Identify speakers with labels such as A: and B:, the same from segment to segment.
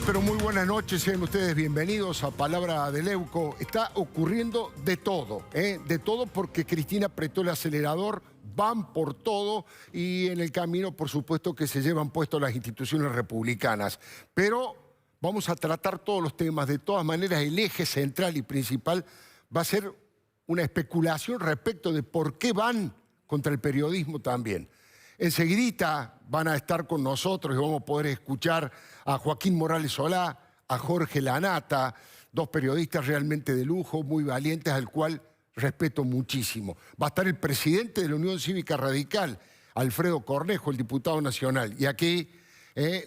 A: Pero muy buenas noches, sean ustedes bienvenidos a Palabra de Leuco. Está ocurriendo de todo, de todo porque Cristina apretó el acelerador, van por todo y en el camino, por supuesto, que se llevan puesto las instituciones republicanas. Pero vamos a tratar todos los temas. De todas maneras, el eje central y principal va a ser una especulación respecto de por qué van contra el periodismo también. Enseguidita van a estar con nosotros y vamos a poder escuchar a Joaquín Morales Solá, a Jorge Lanata, dos periodistas realmente de lujo, muy valientes, al cual respeto muchísimo. Va a estar el presidente de la Unión Cívica Radical, Alfredo Cornejo, el diputado nacional. Y aquí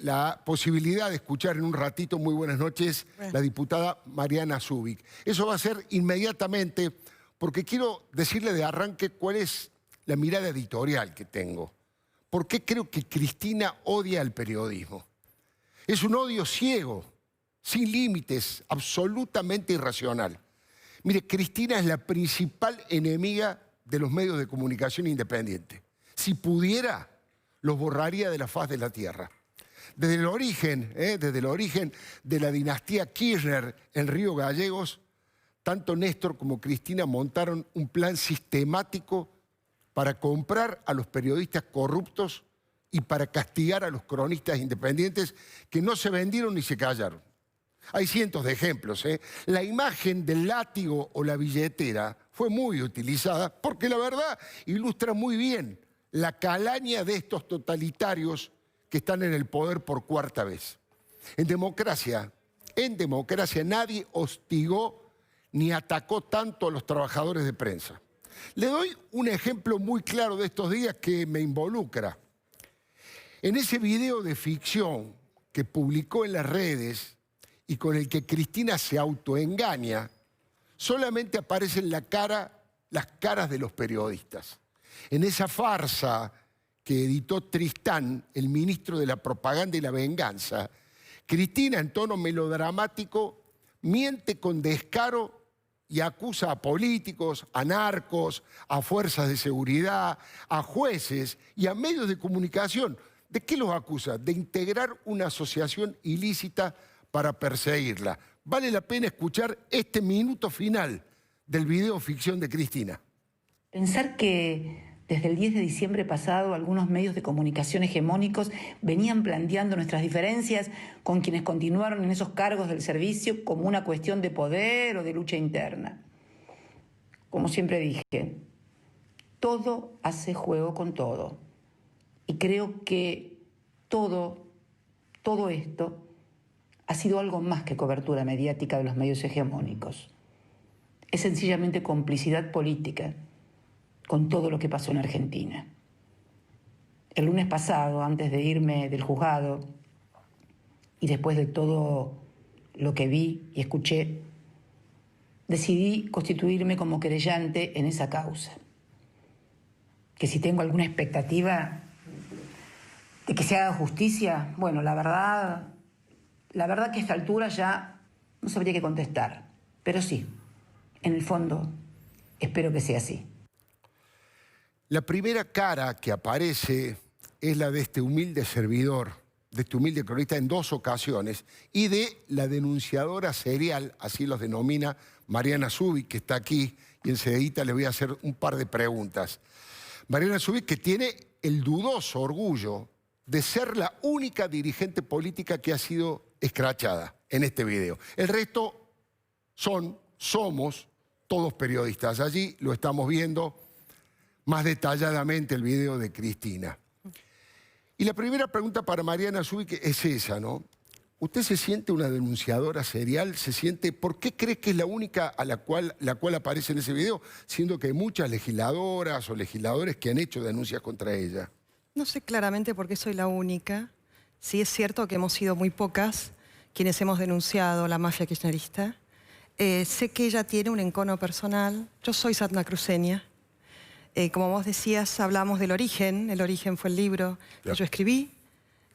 A: la posibilidad de escuchar en un ratito, muy buenas noches, la diputada Mariana Zubik. Eso va a ser inmediatamente, porque quiero decirle de arranque cuál es la mirada editorial que tengo. ¿Por qué creo que Cristina odia al periodismo? Es un odio ciego, sin límites, absolutamente irracional. Mire, Cristina es la principal enemiga de los medios de comunicación independientes. Si pudiera, los borraría de la faz de la tierra. Desde el origen de la dinastía Kirchner en Río Gallegos, tanto Néstor como Cristina montaron un plan sistemático para comprar a los periodistas corruptos y para castigar a los cronistas independientes que no se vendieron ni se callaron. Hay cientos de ejemplos. La imagen del látigo o la billetera fue muy utilizada porque la verdad ilustra muy bien la calaña de estos totalitarios que están en el poder por cuarta vez. En democracia nadie hostigó ni atacó tanto a los trabajadores de prensa. Le doy un ejemplo muy claro de estos días que me involucra. En ese video de ficción que publicó en las redes y con el que Cristina se autoengaña, solamente aparecen las caras de los periodistas. En esa farsa que editó Tristán, el ministro de la Propaganda y la Venganza, Cristina, en tono melodramático, miente con descaro y acusa a políticos, a narcos, a fuerzas de seguridad, a jueces y a medios de comunicación. ¿De qué los acusa? De integrar una asociación ilícita para perseguirla. Vale la pena escuchar este minuto final del video ficción de Cristina.
B: Pensar que desde el 10 de diciembre pasado algunos medios de comunicación hegemónicos venían planteando nuestras diferencias con quienes continuaron en esos cargos del servicio como una cuestión de poder o de lucha interna. Como siempre dije, todo hace juego con todo. Y creo que todo esto ha sido algo más que cobertura mediática de los medios hegemónicos. Es sencillamente complicidad política con todo lo que pasó en Argentina. El lunes pasado, antes de irme del juzgado, y después de todo lo que vi y escuché, decidí constituirme como querellante en esa causa. Que si tengo alguna expectativa de que se haga justicia, bueno, la verdad que a esta altura ya no sabría qué contestar. Pero sí, en el fondo, espero que sea así.
A: La primera cara que aparece es la de este humilde servidor, de este humilde cronista en dos ocasiones, y de la denunciadora serial, así los denomina Mariana Zubik, que está aquí, y enseguida le voy a hacer un par de preguntas. Mariana Zubik, que tiene el dudoso orgullo de ser la única dirigente política que ha sido escrachada en este video. El resto somos todos periodistas. Allí lo estamos viendo más detalladamente el video de Cristina. Y la primera pregunta para Mariana Zubik es esa, ¿no? ¿Usted se siente una denunciadora serial? ¿Por qué cree que es la única a la cual aparece en ese video? Siendo que hay muchas legisladoras o legisladores que han hecho denuncias contra ella.
C: No sé claramente por qué soy la única. Sí es cierto que hemos sido muy pocas quienes hemos denunciado la mafia kirchnerista. Sé que ella tiene un encono personal. Yo soy santacruceña. Como vos decías, hablamos del origen. El origen fue el libro que yo escribí,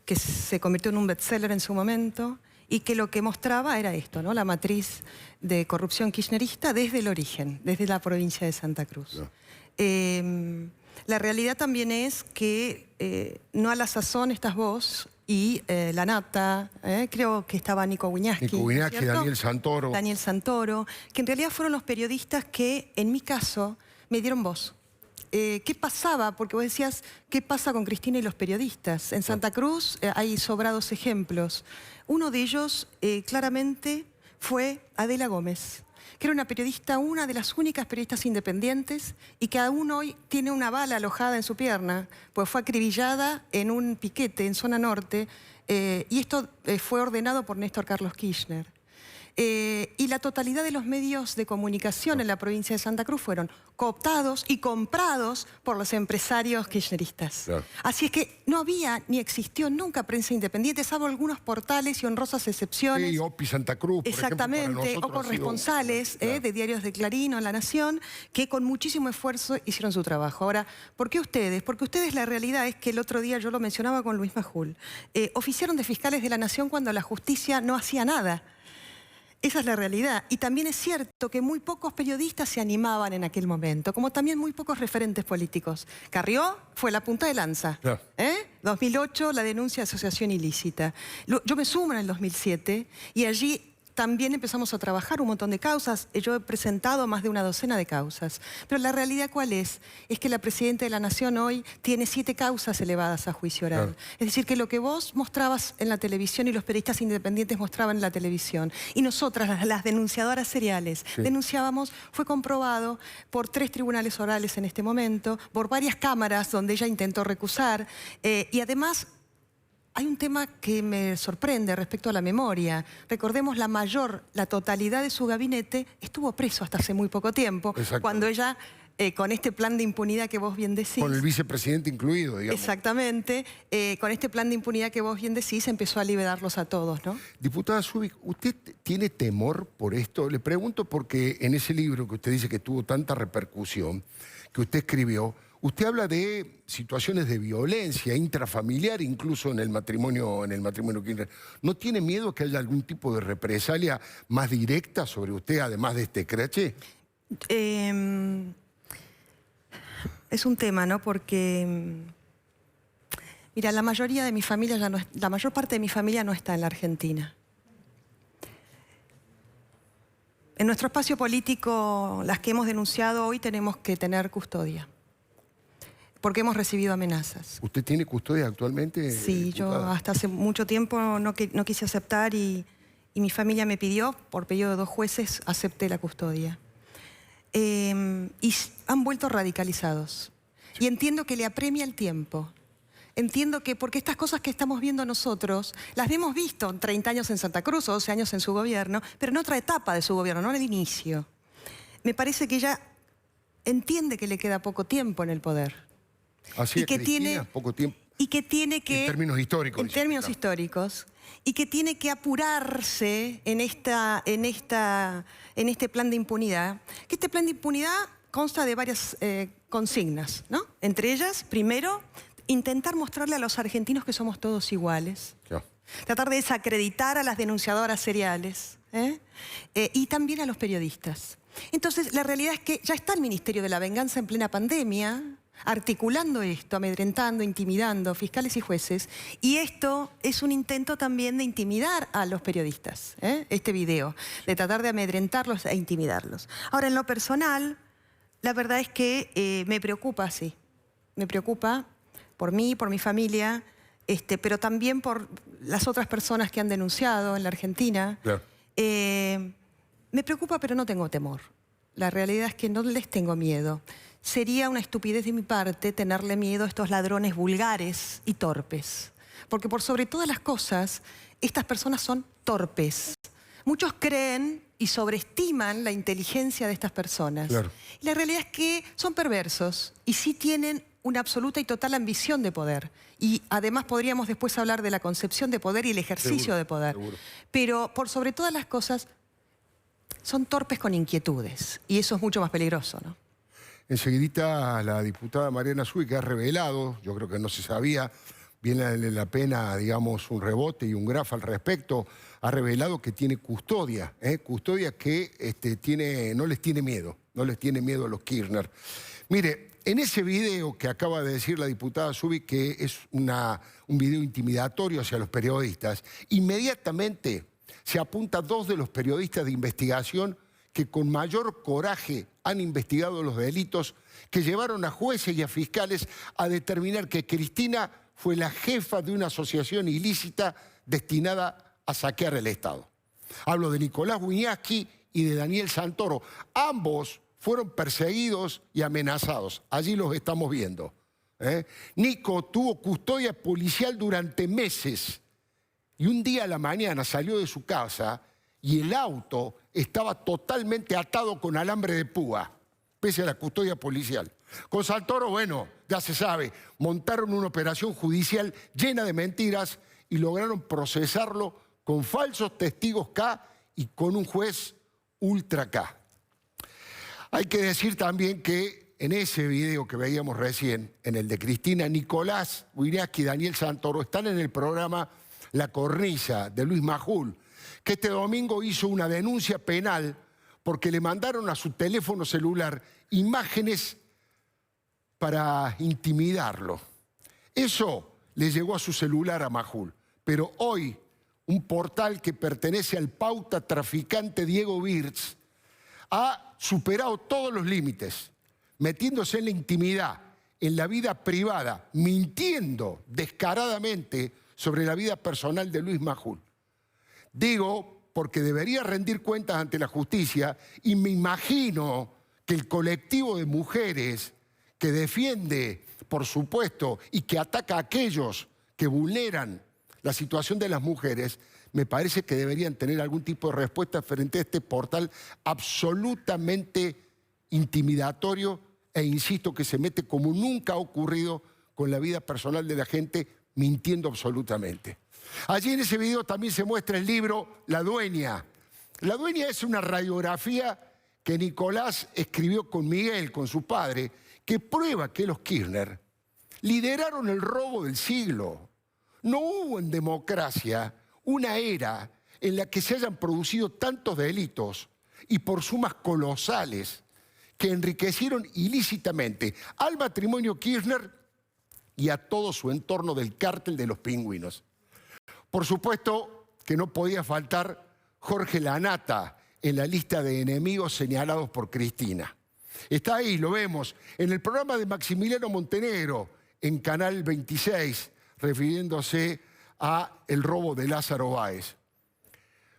C: que se convirtió en un bestseller en su momento y que lo que mostraba era esto, ¿no? La matriz de corrupción kirchnerista desde el origen, desde la provincia de Santa Cruz. La realidad también es que no a la sazón estás vos y La Nata, creo que estaba Nico Wiñaski.
A: Nico Wiñaski, Daniel Santoro.
C: Daniel Santoro, que en realidad fueron los periodistas que, en mi caso, me dieron voz. ¿Qué pasaba? Porque vos decías, ¿qué pasa con Cristina y los periodistas? En Santa Cruz hay sobrados ejemplos. Uno de ellos, claramente, fue Adela Gómez, que era una periodista, una de las únicas periodistas independientes y que aún hoy tiene una bala alojada en su pierna, pues fue acribillada en un piquete en zona norte, y esto fue ordenado por Néstor Carlos Kirchner. Y la totalidad de los medios de comunicación en la provincia de Santa Cruz fueron cooptados y comprados por los empresarios kirchneristas. Claro. Así es que no había ni existió nunca prensa independiente, salvo algunos portales y honrosas excepciones.
A: Sí, OPI Santa Cruz, por
C: exactamente,
A: ejemplo,
C: o corresponsales de diarios de Clarín o La Nación, que con muchísimo esfuerzo hicieron su trabajo. Ahora, ¿por qué ustedes? Porque ustedes, la realidad es que el otro día yo lo mencionaba con Luis Majul, oficiaron de fiscales de la Nación cuando la justicia no hacía nada. Esa es la realidad. Y también es cierto que muy pocos periodistas se animaban en aquel momento, como también muy pocos referentes políticos. Carrió fue la punta de lanza. Claro. 2008, la denuncia de asociación ilícita. Yo me sumo en el 2007 y allí también empezamos a trabajar un montón de causas. Yo he presentado más de una docena de causas. Pero la realidad, ¿cuál es? Es que la Presidenta de la Nación hoy tiene 7 causas elevadas a juicio oral. Claro. Es decir, que lo que vos mostrabas en la televisión y los periodistas independientes mostraban en la televisión, y nosotras, las denunciadoras seriales, denunciábamos, fue comprobado por 3 tribunales orales en este momento, por varias cámaras donde ella intentó recusar, y además hay un tema que me sorprende respecto a la memoria. Recordemos, la totalidad de su gabinete estuvo preso hasta hace muy poco tiempo, cuando ella, con este plan de impunidad que vos bien decís...
A: Con el vicepresidente incluido, digamos.
C: Exactamente. Con este plan de impunidad que vos bien decís, empezó a liberarlos a todos, ¿no?
A: Diputada Zubik, ¿usted tiene temor por esto? Le pregunto porque en ese libro que usted dice que tuvo tanta repercusión, que usted escribió, usted habla de situaciones de violencia intrafamiliar, incluso en el matrimonio Kirchner. ¿No tiene miedo que haya algún tipo de represalia más directa sobre usted, además de este escrache?
C: Es un tema, ¿no? Porque, mira, la mayoría de mi familia la mayor parte de mi familia no está en la Argentina. En nuestro espacio político, las que hemos denunciado hoy, tenemos que tener custodia, porque hemos recibido amenazas.
A: ¿Usted tiene custodia actualmente?
C: Sí, diputada. Yo hasta hace mucho tiempo no quise aceptar y mi familia me pidió, por pedido de 2 jueces, acepté la custodia. Y han vuelto radicalizados. Y entiendo que le apremia el tiempo. Entiendo que, porque estas cosas que estamos viendo nosotros, las hemos visto en 30 años en Santa Cruz o 12 años en su gobierno, pero en otra etapa de su gobierno, no en el inicio. Me parece que ella entiende que le queda poco tiempo en el poder.
A: Así es, Cristina, poco tiempo.
C: Y que tiene que...
A: En términos históricos.
C: En términos históricos. Y que tiene que apurarse en este plan de impunidad. Que este plan de impunidad consta de varias consignas, ¿no? Entre ellas, primero, intentar mostrarle a los argentinos que somos todos iguales. Claro. Tratar de desacreditar a las denunciadoras seriales. Y también a los periodistas. Entonces, la realidad es que ya está el Ministerio de la Venganza en plena pandemia, articulando esto, amedrentando, intimidando fiscales y jueces, y esto es un intento también de intimidar a los periodistas, este video, de tratar de amedrentarlos e intimidarlos. Ahora, en lo personal, la verdad es que me preocupa, sí, me preocupa por mí, por mi familia, pero también por las otras personas que han denunciado en la Argentina. Claro. Me preocupa, pero no tengo temor. La realidad es que no les tengo miedo. Sería una estupidez de mi parte tenerle miedo a estos ladrones vulgares y torpes. Porque por sobre todas las cosas, estas personas son torpes. Muchos creen y sobreestiman la inteligencia de estas personas. Claro. Y la realidad es que son perversos y sí tienen una absoluta y total ambición de poder. Y además podríamos después hablar de la concepción de poder y el ejercicio de poder. Seguro. Pero por sobre todas las cosas, son torpes con inquietudes. Y eso es mucho más peligroso, ¿no?
A: Enseguidita la diputada Mariana Zubik, que ha revelado, yo creo que no se sabía, viene la pena, digamos, un rebote y un grafo al respecto, ha revelado que tiene custodia, custodia que no les tiene miedo a los Kirchner. Mire, En ese video que acaba de decir la diputada Zubi, que es un video intimidatorio hacia los periodistas, inmediatamente se apunta a dos de los periodistas de investigación que con mayor coraje han investigado los delitos que llevaron a jueces y a fiscales a determinar que Cristina fue la jefa de una asociación ilícita destinada a saquear el Estado. Hablo de Nicolás Wiñaski y de Daniel Santoro. Ambos fueron perseguidos y amenazados. Allí los estamos viendo. Nico tuvo custodia policial durante meses y un día a la mañana salió de su casa y el auto estaba totalmente atado con alambre de púa, pese a la custodia policial. Con Santoro, bueno, ya se sabe, montaron una operación judicial llena de mentiras y lograron procesarlo con falsos testigos K y con un juez ultra K. Hay que decir también que en ese video que veíamos recién, en el de Cristina, Nicolás Wiñaski y Daniel Santoro están en el programa La Cornisa de Luis Majul, que este domingo hizo una denuncia penal porque le mandaron a su teléfono celular imágenes para intimidarlo. Eso le llegó a su celular a Majul, pero hoy un portal que pertenece al pauta traficante Diego Birz ha superado todos los límites, metiéndose en la intimidad, en la vida privada, mintiendo descaradamente sobre la vida personal de Luis Majul. Digo porque debería rendir cuentas ante la justicia y me imagino que el colectivo de mujeres que defiende, por supuesto, y que ataca a aquellos que vulneran la situación de las mujeres, me parece que deberían tener algún tipo de respuesta frente a este portal absolutamente intimidatorio e insisto que se mete como nunca ha ocurrido con la vida personal de la gente, mintiendo absolutamente. Allí en ese video también se muestra el libro La Dueña. La Dueña es una radiografía que Nicolás escribió con Miguel, con su padre, que prueba que los Kirchner lideraron el robo del siglo. No hubo en democracia una era en la que se hayan producido tantos delitos y por sumas colosales que enriquecieron ilícitamente al matrimonio Kirchner y a todo su entorno del cártel de los pingüinos. Por supuesto que no podía faltar Jorge Lanata en la lista de enemigos señalados por Cristina. Está ahí, lo vemos, en el programa de Maximiliano Montenegro, en Canal 26, refiriéndose a el robo de Lázaro Báez.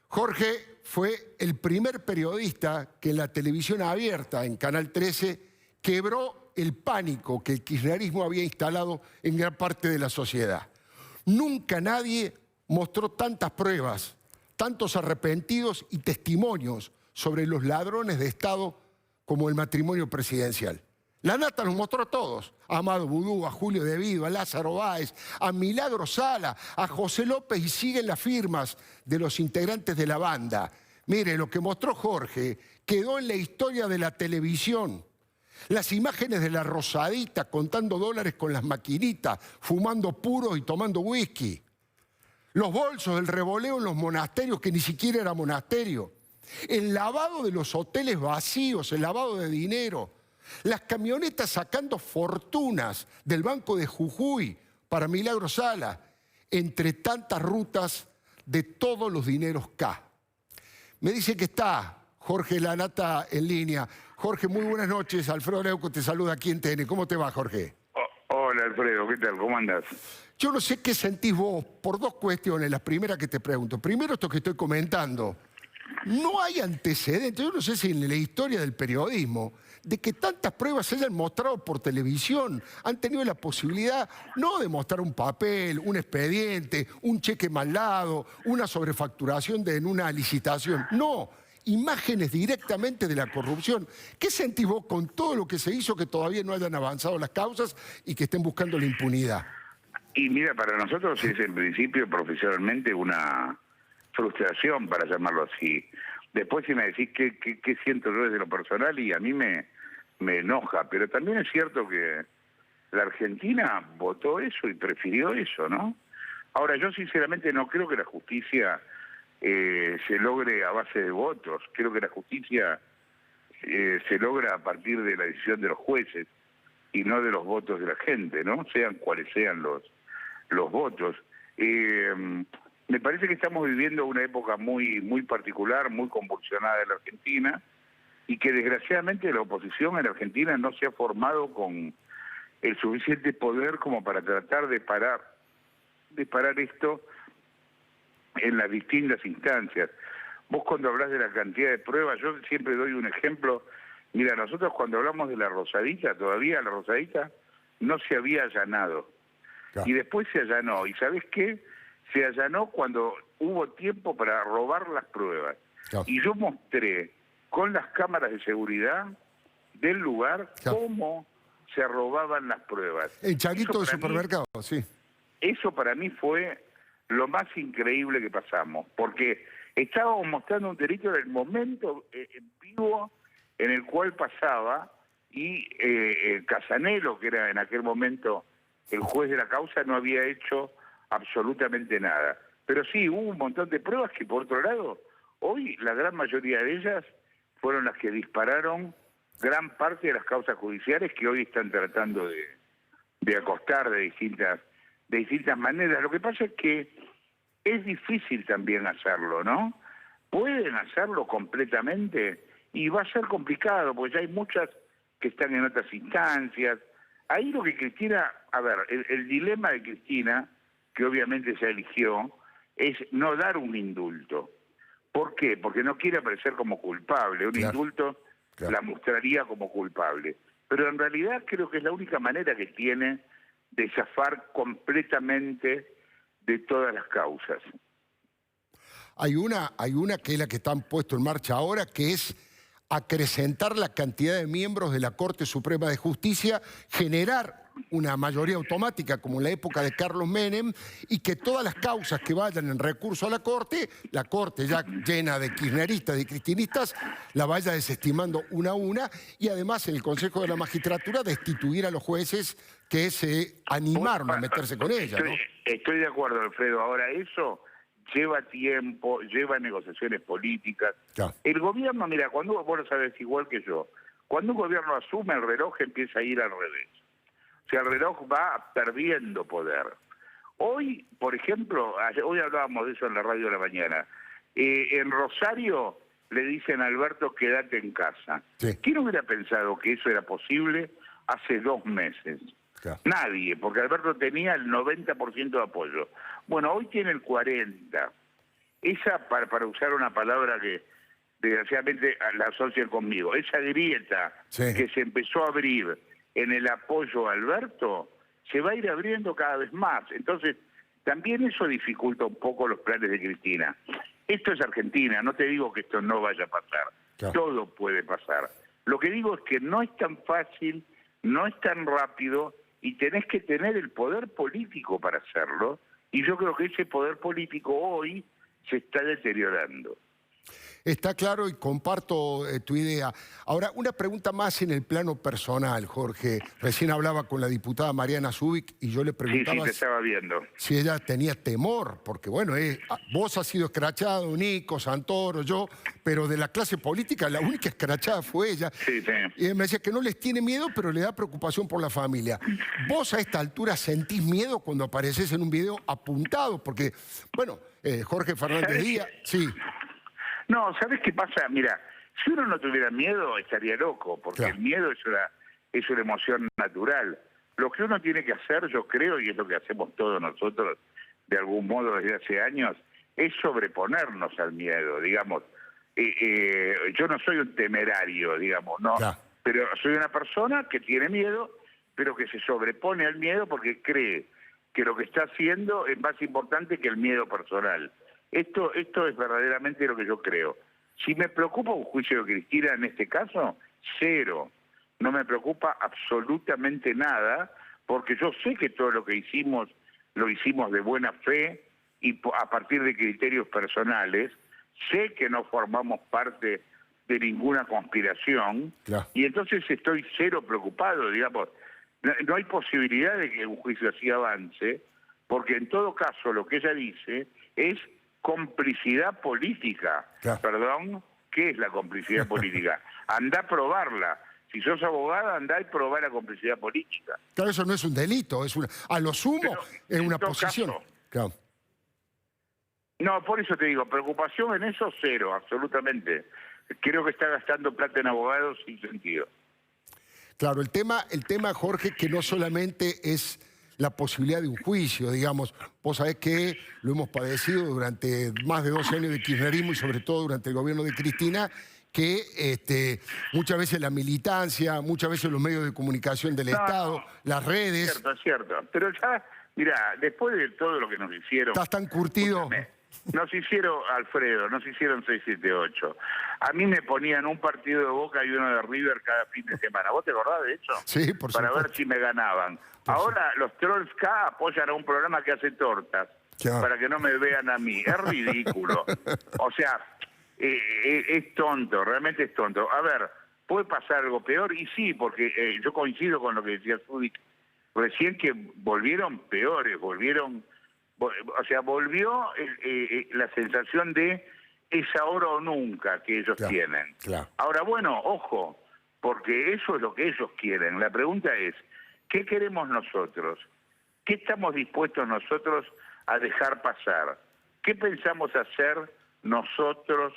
A: Jorge fue el primer periodista que en la televisión abierta, en Canal 13, quebró el pánico que el kirchnerismo había instalado en gran parte de la sociedad. Nunca nadie mostró tantas pruebas, tantos arrepentidos y testimonios sobre los ladrones de Estado como el matrimonio presidencial. Lanata nos mostró a todos, a Amado Vudú, a Julio De Vido, a Lázaro Báez, a Milagro Sala, a José López y siguen las firmas de los integrantes de la banda. Mire, lo que mostró Jorge quedó en la historia de la televisión. Las imágenes de la Rosadita contando dólares con las maquinitas, fumando puros y tomando whisky. Los bolsos del revoleo en los monasterios, que ni siquiera era monasterio. El lavado de los hoteles vacíos, el lavado de dinero. Las camionetas sacando fortunas del Banco de Jujuy para Milagro Sala, entre tantas rutas de todos los dineros K. Me dice que está Jorge Lanata en línea. Jorge, muy buenas noches. Alfredo Leuco te saluda aquí en TN. ¿Cómo te va, Jorge?
D: Hola, Alfredo. ¿Qué tal? ¿Cómo andás?
A: Yo no sé qué sentís vos por dos cuestiones. La primera que te pregunto. Primero, esto que estoy comentando. No hay antecedentes, yo no sé si en la historia del periodismo, de que tantas pruebas se hayan mostrado por televisión. Han tenido la posibilidad no de mostrar un papel, un expediente, un cheque mal dado, una sobrefacturación en una licitación. No, imágenes directamente de la corrupción. ¿Qué sentís vos con todo lo que se hizo que todavía no hayan avanzado las causas y que estén buscando la impunidad?
D: Y mira, para nosotros es en principio profesionalmente una frustración, para llamarlo así. Después si me decís qué siento yo desde lo personal, y a mí me enoja, pero también es cierto que la Argentina votó eso y prefirió eso, ¿no? Ahora, yo sinceramente no creo que la justicia se logre a base de votos. Creo que la justicia se logra a partir de la decisión de los jueces. y no de los votos de la gente, ¿no? Sean cuales sean los votos. Me parece que estamos viviendo una época muy particular, muy convulsionada en la Argentina, y que desgraciadamente la oposición en la Argentina no se ha formado con el suficiente poder como para tratar de parar esto en las distintas instancias. Vos cuando hablas de la cantidad de pruebas, yo siempre doy un ejemplo. Mira, nosotros cuando hablamos de la Rosadita, todavía la Rosadita no se había allanado.
A: Claro.
D: Y después se allanó. ¿Y sabés qué? Se allanó cuando hubo tiempo para robar las pruebas.
A: Claro.
D: Y yo mostré con las cámaras de seguridad del lugar
A: Claro.
D: cómo se robaban las pruebas.
A: El changuito de
D: Eso para
A: supermercado, sí.
D: Eso para mí fue lo más increíble que pasamos, porque estábamos mostrando un delito en el momento en vivo en el cual pasaba, y Casanelo, que era en aquel momento el juez de la causa, no había hecho absolutamente nada. Pero sí, hubo un montón de pruebas que, por otro lado, hoy la gran mayoría de ellas fueron las que dispararon gran parte de las causas judiciales que hoy están tratando de acostar de distintas maneras. Lo que pasa es que es difícil también hacerlo, ¿no? Pueden hacerlo completamente y va a ser complicado, porque ya hay muchas que están en otras instancias. Ahí lo que Cristina, a ver, el dilema de Cristina, que obviamente se eligió, es no dar un indulto. ¿Por qué? Porque no quiere aparecer como culpable. Un indulto la mostraría como culpable. Pero en realidad creo que es la única manera que tiene de zafar completamente de todas las causas.
A: Hay una que es la que están puesto en marcha ahora, que es acrecentar la cantidad de miembros de la Corte Suprema de Justicia, generar una mayoría automática como en la época de Carlos Menem, y que todas las causas que vayan en recurso a la Corte ya llena de kirchneristas y cristinistas, la vaya desestimando una a una, y además en el Consejo de la Magistratura destituir a los jueces que se animaron a meterse con ella, ¿no?
D: Estoy de acuerdo, Alfredo. Ahora, eso lleva tiempo, lleva negociaciones políticas.
A: Claro.
D: El gobierno, mira, cuando vos lo sabés igual que yo, cuando un gobierno asume, el reloj empieza a ir al revés. O sea, el reloj va perdiendo poder. Hoy, por ejemplo, hoy hablábamos de eso en la radio de la mañana, en Rosario le dicen a Alberto, quédate en casa.
A: Sí.
D: ¿Quién hubiera pensado que eso era posible hace 2 meses?
A: Claro.
D: Nadie, porque Alberto tenía el 90% de apoyo. Bueno, hoy tiene el 40%. Esa, para usar una palabra que desgraciadamente la asocian conmigo, esa grieta que se empezó a abrir en el apoyo a Alberto, se va a ir abriendo cada vez más. Entonces, también eso dificulta un poco los planes de Cristina. Esto es Argentina, no te digo que esto no vaya a pasar. Claro. Todo puede pasar. Lo que digo es que no es tan fácil, no es tan rápido, y tenés que tener el poder político para hacerlo, y yo creo que ese poder político hoy se está deteriorando.
A: Está claro y comparto tu idea. Ahora, una pregunta más en el plano personal, Jorge. Recién hablaba con la diputada Mariana Zubik y yo le preguntaba
D: te estaba viendo.
A: Si ella tenía temor, porque bueno, vos has sido escrachado, Nico, Santoro, yo, pero de la clase política la única escrachada fue ella.
D: Sí.
A: Y me decía que no les tiene miedo, pero le da preocupación por la familia. ¿Vos a esta altura sentís miedo cuando apareces en un video apuntado? Porque, bueno, Jorge Fernández Díaz, sí.
D: No, ¿sabes qué pasa? Mira, si uno no tuviera miedo estaría loco, porque claro, el miedo es una emoción natural. Lo que uno tiene que hacer, yo creo, y es lo que hacemos todos nosotros de algún modo desde hace años, es sobreponernos al miedo, digamos. Yo no soy un temerario, digamos, no, claro, pero soy una persona que tiene miedo, pero que se sobrepone al miedo porque cree que lo que está haciendo es más importante que el miedo personal. Esto es verdaderamente lo que yo creo. Si me preocupa un juicio de Cristina en este caso, cero. No me preocupa absolutamente nada, porque yo sé que todo lo que hicimos, lo hicimos de buena fe y a partir de criterios personales. Sé que no formamos parte de ninguna conspiración, claro, y entonces estoy cero preocupado, digamos. No hay posibilidad de que un juicio así avance, porque en todo caso lo que ella dice es complicidad política. Claro. Perdón, ¿qué es la complicidad política? Andá a probarla. Si sos abogada, andá y probá la complicidad política.
A: Claro, eso no es un delito, a lo sumo
D: Pero,
A: es
D: en
A: una
D: todo
A: posición.
D: caso,
A: Claro.
D: no, por eso te digo, preocupación en eso cero, absolutamente. Creo que está gastando plata en abogados sin sentido.
A: Claro, el tema, Jorge, que no solamente es la posibilidad de un juicio, digamos. Vos sabés que lo hemos padecido durante más de 12 años de kirchnerismo y sobre todo durante el gobierno de Cristina, que muchas veces la militancia, muchas veces los medios de comunicación del Estado, las redes...
D: Es cierto. Pero ya, mira, después de todo lo que nos hicieron...
A: Estás tan curtido...
D: Nos hicieron, Alfredo, nos hicieron 678. A mí me ponían un partido de Boca y uno de River cada fin de semana. ¿Vos te acordás de eso?
A: Sí, por supuesto.
D: Para ver si me ganaban. Ahora los trolls K apoyan a un programa que hace tortas para que no me vean a mí. Es ridículo. O sea, es tonto, realmente es tonto. A ver, puede pasar algo peor y sí, porque yo coincido con lo que decía Zubik recién, que volvieron peores, volvió la sensación de es ahora o nunca que ellos tienen.
A: Claro.
D: Ahora, bueno, ojo, porque eso es lo que ellos quieren. La pregunta es, ¿qué queremos nosotros? ¿Qué estamos dispuestos nosotros a dejar pasar? ¿Qué pensamos hacer nosotros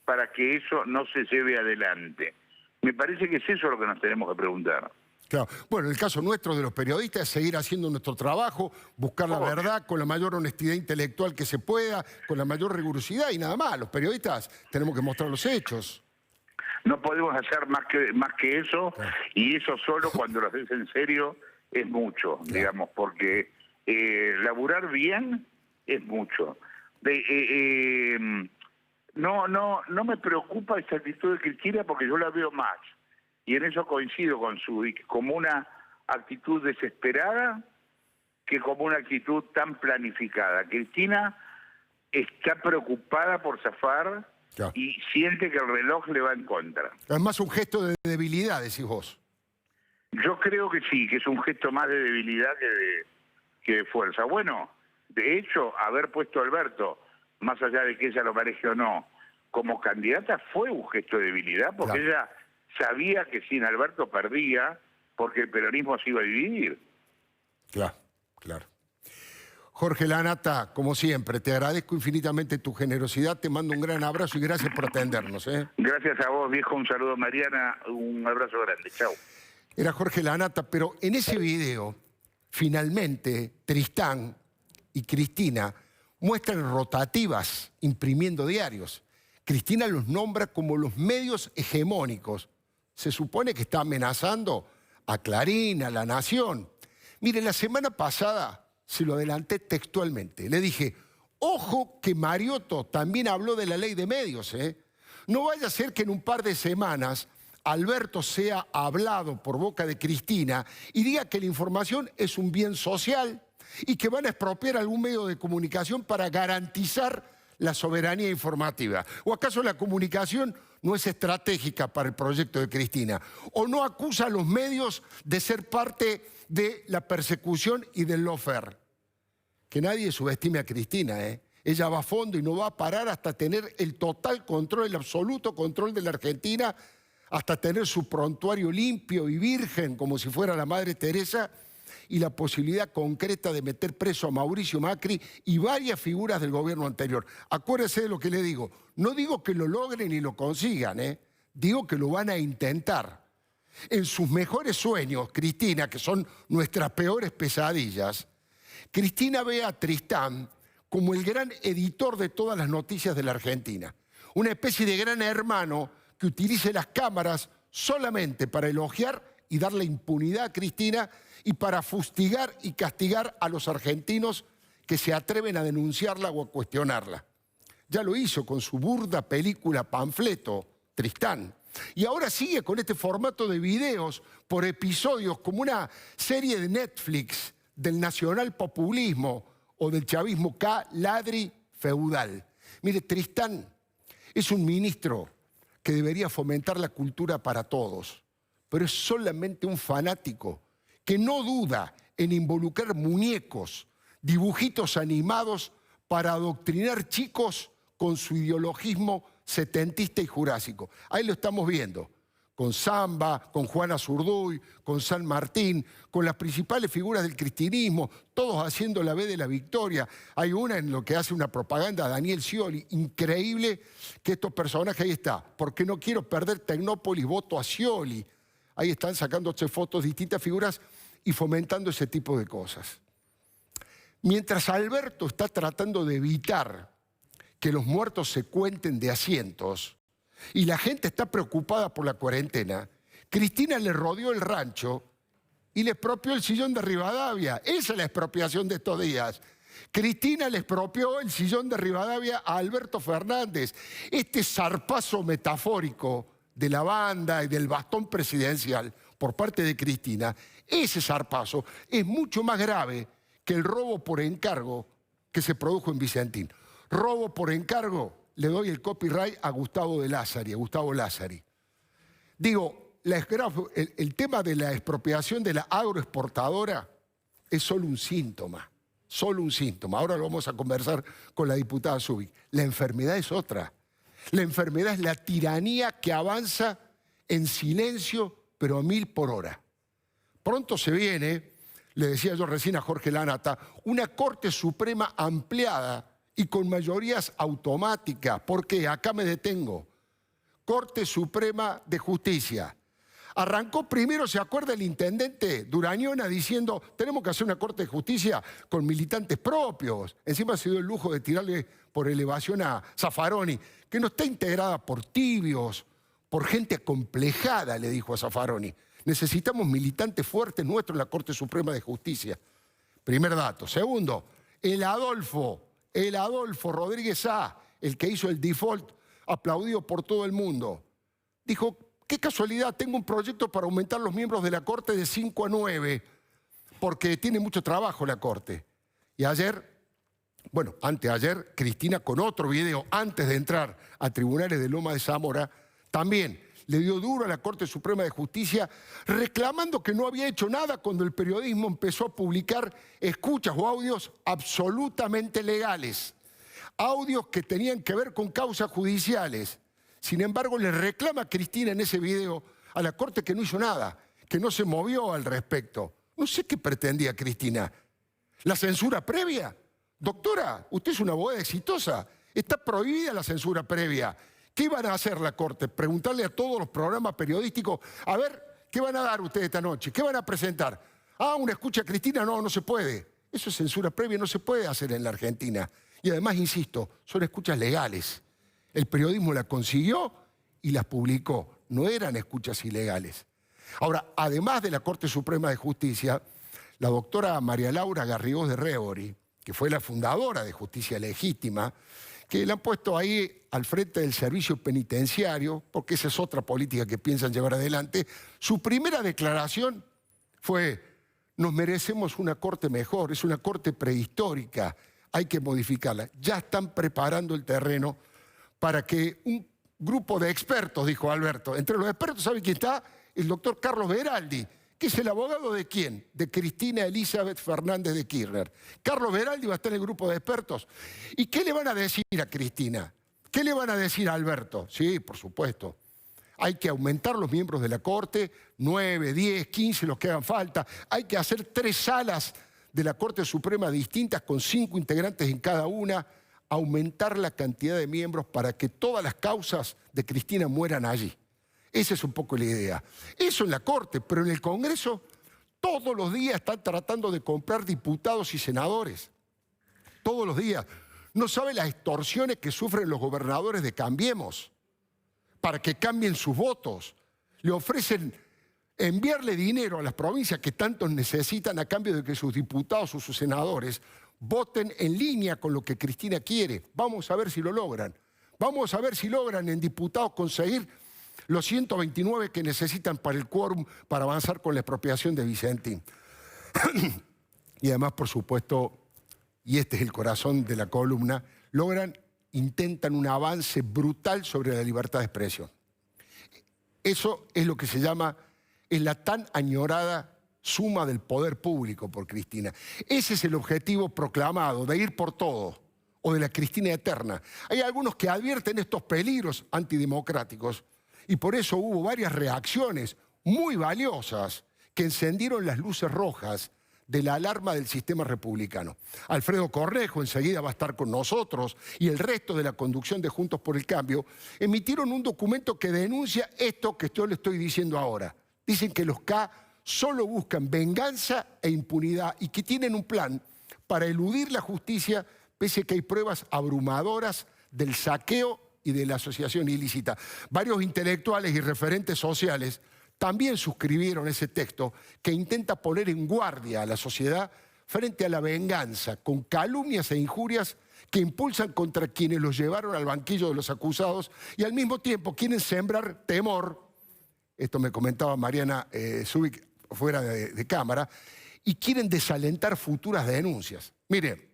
D: para que eso no se lleve adelante? Me parece que es eso lo que nos tenemos que preguntar.
A: Claro. Bueno, en el caso nuestro de los periodistas es seguir haciendo nuestro trabajo, buscar la verdad con la mayor honestidad intelectual que se pueda, con la mayor rigurosidad y nada más. Los periodistas tenemos que mostrar los hechos.
D: No podemos hacer más que eso, y eso solo cuando lo haces en serio es mucho, digamos, porque laburar bien es mucho. No me preocupa esta actitud de Cristina porque yo la veo más. Y en eso coincido con Zubik, como una actitud desesperada que como una actitud tan planificada. Cristina está preocupada por zafar y siente que el reloj le va en contra.
A: Es más un gesto de debilidad, decís vos.
D: Yo creo que sí, que es un gesto más de debilidad que de fuerza. Bueno, de hecho, haber puesto a Alberto, más allá de que ella lo maneje o no, como candidata fue un gesto de debilidad porque ella sabía que sin Alberto perdía porque el peronismo se iba a dividir. Claro.
A: Jorge Lanata, como siempre, te agradezco infinitamente tu generosidad, te mando un gran abrazo y gracias por atendernos.
D: Gracias a vos, viejo, un saludo a Mariana, un abrazo grande, chau.
A: Era Jorge Lanata, pero en ese video, finalmente, Tristán y Cristina muestran rotativas imprimiendo diarios. Cristina los nombra como los medios hegemónicos. Se supone que está amenazando a Clarín, a La Nación. Mire, la semana pasada se lo adelanté textualmente. Le dije, ojo que Mariotto también habló de la ley de medios. No vaya a ser que en un par de semanas Alberto sea hablado por boca de Cristina y diga que la información es un bien social y que van a expropiar algún medio de comunicación para garantizar la soberanía informativa. ¿O acaso la comunicación no es estratégica para el proyecto de Cristina? ¿O no acusa a los medios de ser parte de la persecución y del lawfare? Que nadie subestime a Cristina, Ella va a fondo y no va a parar hasta tener el total control, el absoluto control de la Argentina, hasta tener su prontuario limpio y virgen, como si fuera la Madre Teresa, y la posibilidad concreta de meter preso a Mauricio Macri y varias figuras del gobierno anterior. Acuérdese de lo que le digo. No digo que lo logren y lo consigan, Digo que lo van a intentar. En sus mejores sueños, Cristina, que son nuestras peores pesadillas, Cristina ve a Tristán como el gran editor de todas las noticias de la Argentina. Una especie de gran hermano que utilice las cámaras solamente para elogiar y darle impunidad a Cristina y para fustigar y castigar a los argentinos que se atreven a denunciarla o a cuestionarla. Ya lo hizo con su burda película panfleto, Tristán. Y ahora sigue con este formato de videos por episodios como una serie de Netflix del nacionalpopulismo o del chavismo ladri feudal. Mire, Tristán es un ministro que debería fomentar la cultura para todos, pero es solamente un fanático que no duda en involucrar muñecos, dibujitos animados para adoctrinar chicos con su ideologismo setentista y jurásico. Ahí lo estamos viendo, con Zamba, con Juana Zurduy, con San Martín, con las principales figuras del cristinismo, todos haciendo la B de la victoria. Hay una en lo que hace una propaganda, Daniel Scioli, increíble que estos personajes, ahí está, porque no quiero perder Tecnópolis, voto a Scioli. Ahí están sacándose fotos, distintas figuras y fomentando ese tipo de cosas. Mientras Alberto está tratando de evitar que los muertos se cuenten de a cientos, y la gente está preocupada por la cuarentena, Cristina le rodeó el rancho y le expropió el sillón de Rivadavia. Esa es la expropiación de estos días. Cristina le expropió el sillón de Rivadavia a Alberto Fernández. Este zarpazo metafórico de la banda y del bastón presidencial por parte de Cristina, ese zarpazo es mucho más grave que el robo por encargo que se produjo en Vicentín. Robo por encargo, le doy el copyright a Gustavo Lázari. Digo, el tema de la expropiación de la agroexportadora es solo un síntoma. Ahora lo vamos a conversar con la diputada Zubik. La enfermedad es otra. La enfermedad es la tiranía que avanza en silencio, pero a 1000 por hora. Pronto se viene, le decía yo recién a Jorge Lanata, una Corte Suprema ampliada y con mayorías automáticas, porque acá me detengo. Corte Suprema de Justicia. Arrancó primero, ¿se acuerda el intendente Durañona diciendo tenemos que hacer una Corte de Justicia con militantes propios? Encima se dio el lujo de tirarle por elevación a Zaffaroni, que no está integrada por tibios, por gente acomplejada, le dijo a Zaffaroni. Necesitamos militantes fuertes nuestros en la Corte Suprema de Justicia. Primer dato. Segundo, el Adolfo Rodríguez A., el que hizo el default, aplaudido por todo el mundo, dijo, qué casualidad, tengo un proyecto para aumentar los miembros de la Corte de 5 a 9, porque tiene mucho trabajo la Corte. Y anteayer, Cristina con otro video, antes de entrar a tribunales de Loma de Zamora, también le dio duro a la Corte Suprema de Justicia, reclamando que no había hecho nada cuando el periodismo empezó a publicar escuchas o audios absolutamente legales. Audios que tenían que ver con causas judiciales. Sin embargo, le reclama a Cristina en ese video a la Corte que no hizo nada, que no se movió al respecto. No sé qué pretendía Cristina. ¿La censura previa? Doctora, usted es una abogada exitosa. Está prohibida la censura previa. ¿Qué van a hacer la Corte? Preguntarle a todos los programas periodísticos, a ver, ¿qué van a dar ustedes esta noche? ¿Qué van a presentar? Una escucha a Cristina, no se puede. Eso es censura previa, no se puede hacer en la Argentina. Y además, insisto, son escuchas legales. El periodismo las consiguió y las publicó. No eran escuchas ilegales. Ahora, además de la Corte Suprema de Justicia, la doctora María Laura Garrigós de Révori, que fue la fundadora de Justicia Legítima, que la han puesto ahí al frente del servicio penitenciario, porque esa es otra política que piensan llevar adelante, su primera declaración fue, nos merecemos una corte mejor, es una corte prehistórica, hay que modificarla. Ya están preparando el terreno para que un grupo de expertos, dijo Alberto, entre los expertos, ¿sabe quién está? El doctor Carlos Beraldi, que es el abogado de ¿quién? De Cristina Elizabeth Fernández de Kirchner. Carlos Beraldi va a estar en el grupo de expertos. ¿Y qué le van a decir a Cristina? ¿Qué le van a decir a Alberto? Sí, por supuesto. Hay que aumentar los miembros de la Corte, 9, 10, 15, los que hagan falta. Hay que hacer 3 salas de la Corte Suprema distintas con 5 integrantes en cada una. Aumentar la cantidad de miembros para que todas las causas de Cristina mueran allí. Esa es un poco la idea. Eso en la Corte, pero en el Congreso todos los días están tratando de comprar diputados y senadores. Todos los días. No sabe las extorsiones que sufren los gobernadores de Cambiemos para que cambien sus votos. Le ofrecen enviarle dinero a las provincias que tantos necesitan a cambio de que sus diputados o sus senadores voten en línea con lo que Cristina quiere. Vamos a ver si lo logran. Vamos a ver si logran en diputados conseguir los 129 que necesitan para el quórum para avanzar con la expropiación de Vicentín. Y además, por supuesto, y este es el corazón de la columna, intentan un avance brutal sobre la libertad de expresión. Eso es lo que se llama, es la tan añorada suma del poder público por Cristina. Ese es el objetivo proclamado, de ir por todo, o de la Cristina eterna. Hay algunos que advierten estos peligros antidemocráticos Y por eso hubo varias reacciones muy valiosas que encendieron las luces rojas de la alarma del sistema republicano. Alfredo Cornejo enseguida va a estar con nosotros y el resto de la conducción de Juntos por el Cambio emitieron un documento que denuncia esto que yo le estoy diciendo ahora. Dicen que los K solo buscan venganza e impunidad y que tienen un plan para eludir la justicia pese a que hay pruebas abrumadoras del saqueo y de la asociación ilícita. Varios intelectuales y referentes sociales también suscribieron ese texto que intenta poner en guardia a la sociedad frente a la venganza, con calumnias e injurias que impulsan contra quienes los llevaron al banquillo de los acusados y al mismo tiempo quieren sembrar temor, esto me comentaba Mariana Zubik fuera de cámara, y quieren desalentar futuras denuncias. Mire,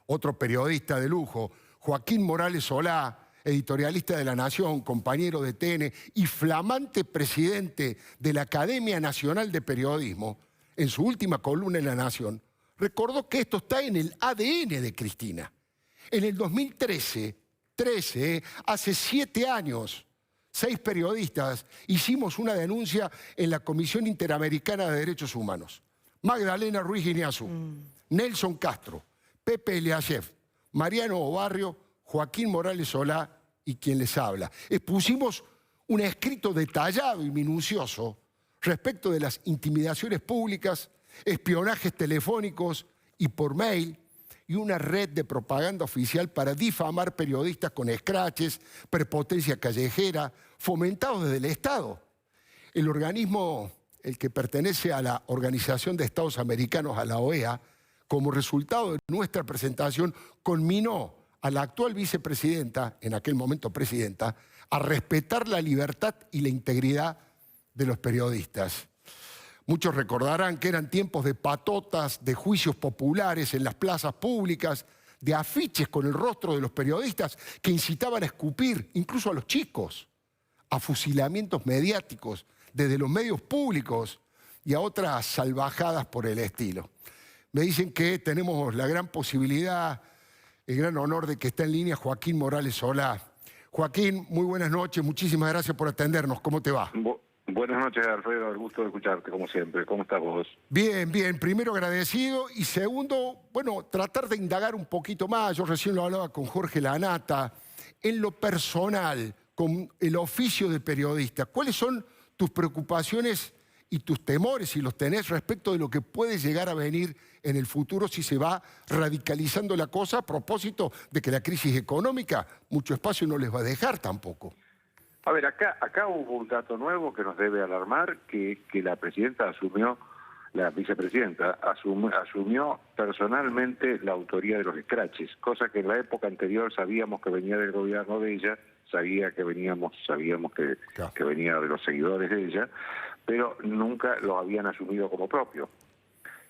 A: otro periodista de lujo, Joaquín Morales Solá, editorialista de La Nación, compañero de TN y flamante presidente de la Academia Nacional de Periodismo, en su última columna en La Nación, recordó que esto está en el ADN de Cristina. En el 2013, hace 7 años, 6 periodistas hicimos una denuncia en la Comisión Interamericana de Derechos Humanos. Magdalena Ruiz Guiñazú, Nelson Castro, Pepe Eliashev, Mariano Obarrio, Joaquín Morales Solá y quien les habla. Expusimos un escrito detallado y minucioso respecto de las intimidaciones públicas, espionajes telefónicos y por mail, y una red de propaganda oficial para difamar periodistas con escraches, prepotencia callejera, fomentados desde el Estado. El organismo, el que pertenece a la Organización de Estados Americanos, a la OEA, como resultado de nuestra presentación, conminó a la actual vicepresidenta, en aquel momento presidenta, a respetar la libertad y la integridad de los periodistas. Muchos recordarán que eran tiempos de patotas, de juicios populares en las plazas públicas, de afiches con el rostro de los periodistas que incitaban a escupir, incluso a los chicos, a fusilamientos mediáticos desde los medios públicos y a otras salvajadas por el estilo. Me dicen que tenemos la gran posibilidad, el gran honor de que está en línea Joaquín Morales Solá. Joaquín, muy buenas noches, muchísimas gracias por atendernos. ¿Cómo te va?
E: Buenas noches, Alfredo, el gusto de escucharte, como siempre. ¿Cómo estás vos?
A: Bien, bien. Primero, agradecido. Y segundo, bueno, tratar de indagar un poquito más. Yo recién lo hablaba con Jorge Lanata. En lo personal, con el oficio de periodista, ¿cuáles son tus preocupaciones y tus temores, si los tenés, respecto de lo que puede llegar a venir en el futuro si se va radicalizando la cosa a propósito de que la crisis económica mucho espacio no les va a dejar tampoco?
E: A ver, acá hubo un dato nuevo que nos debe alarmar, que la presidenta asumió, la vicepresidenta asumió personalmente la autoría de los escraches, cosa que en la época anterior sabíamos que venía del gobierno de ella, sabíamos que venía de los seguidores de ella, pero nunca lo habían asumido como propio.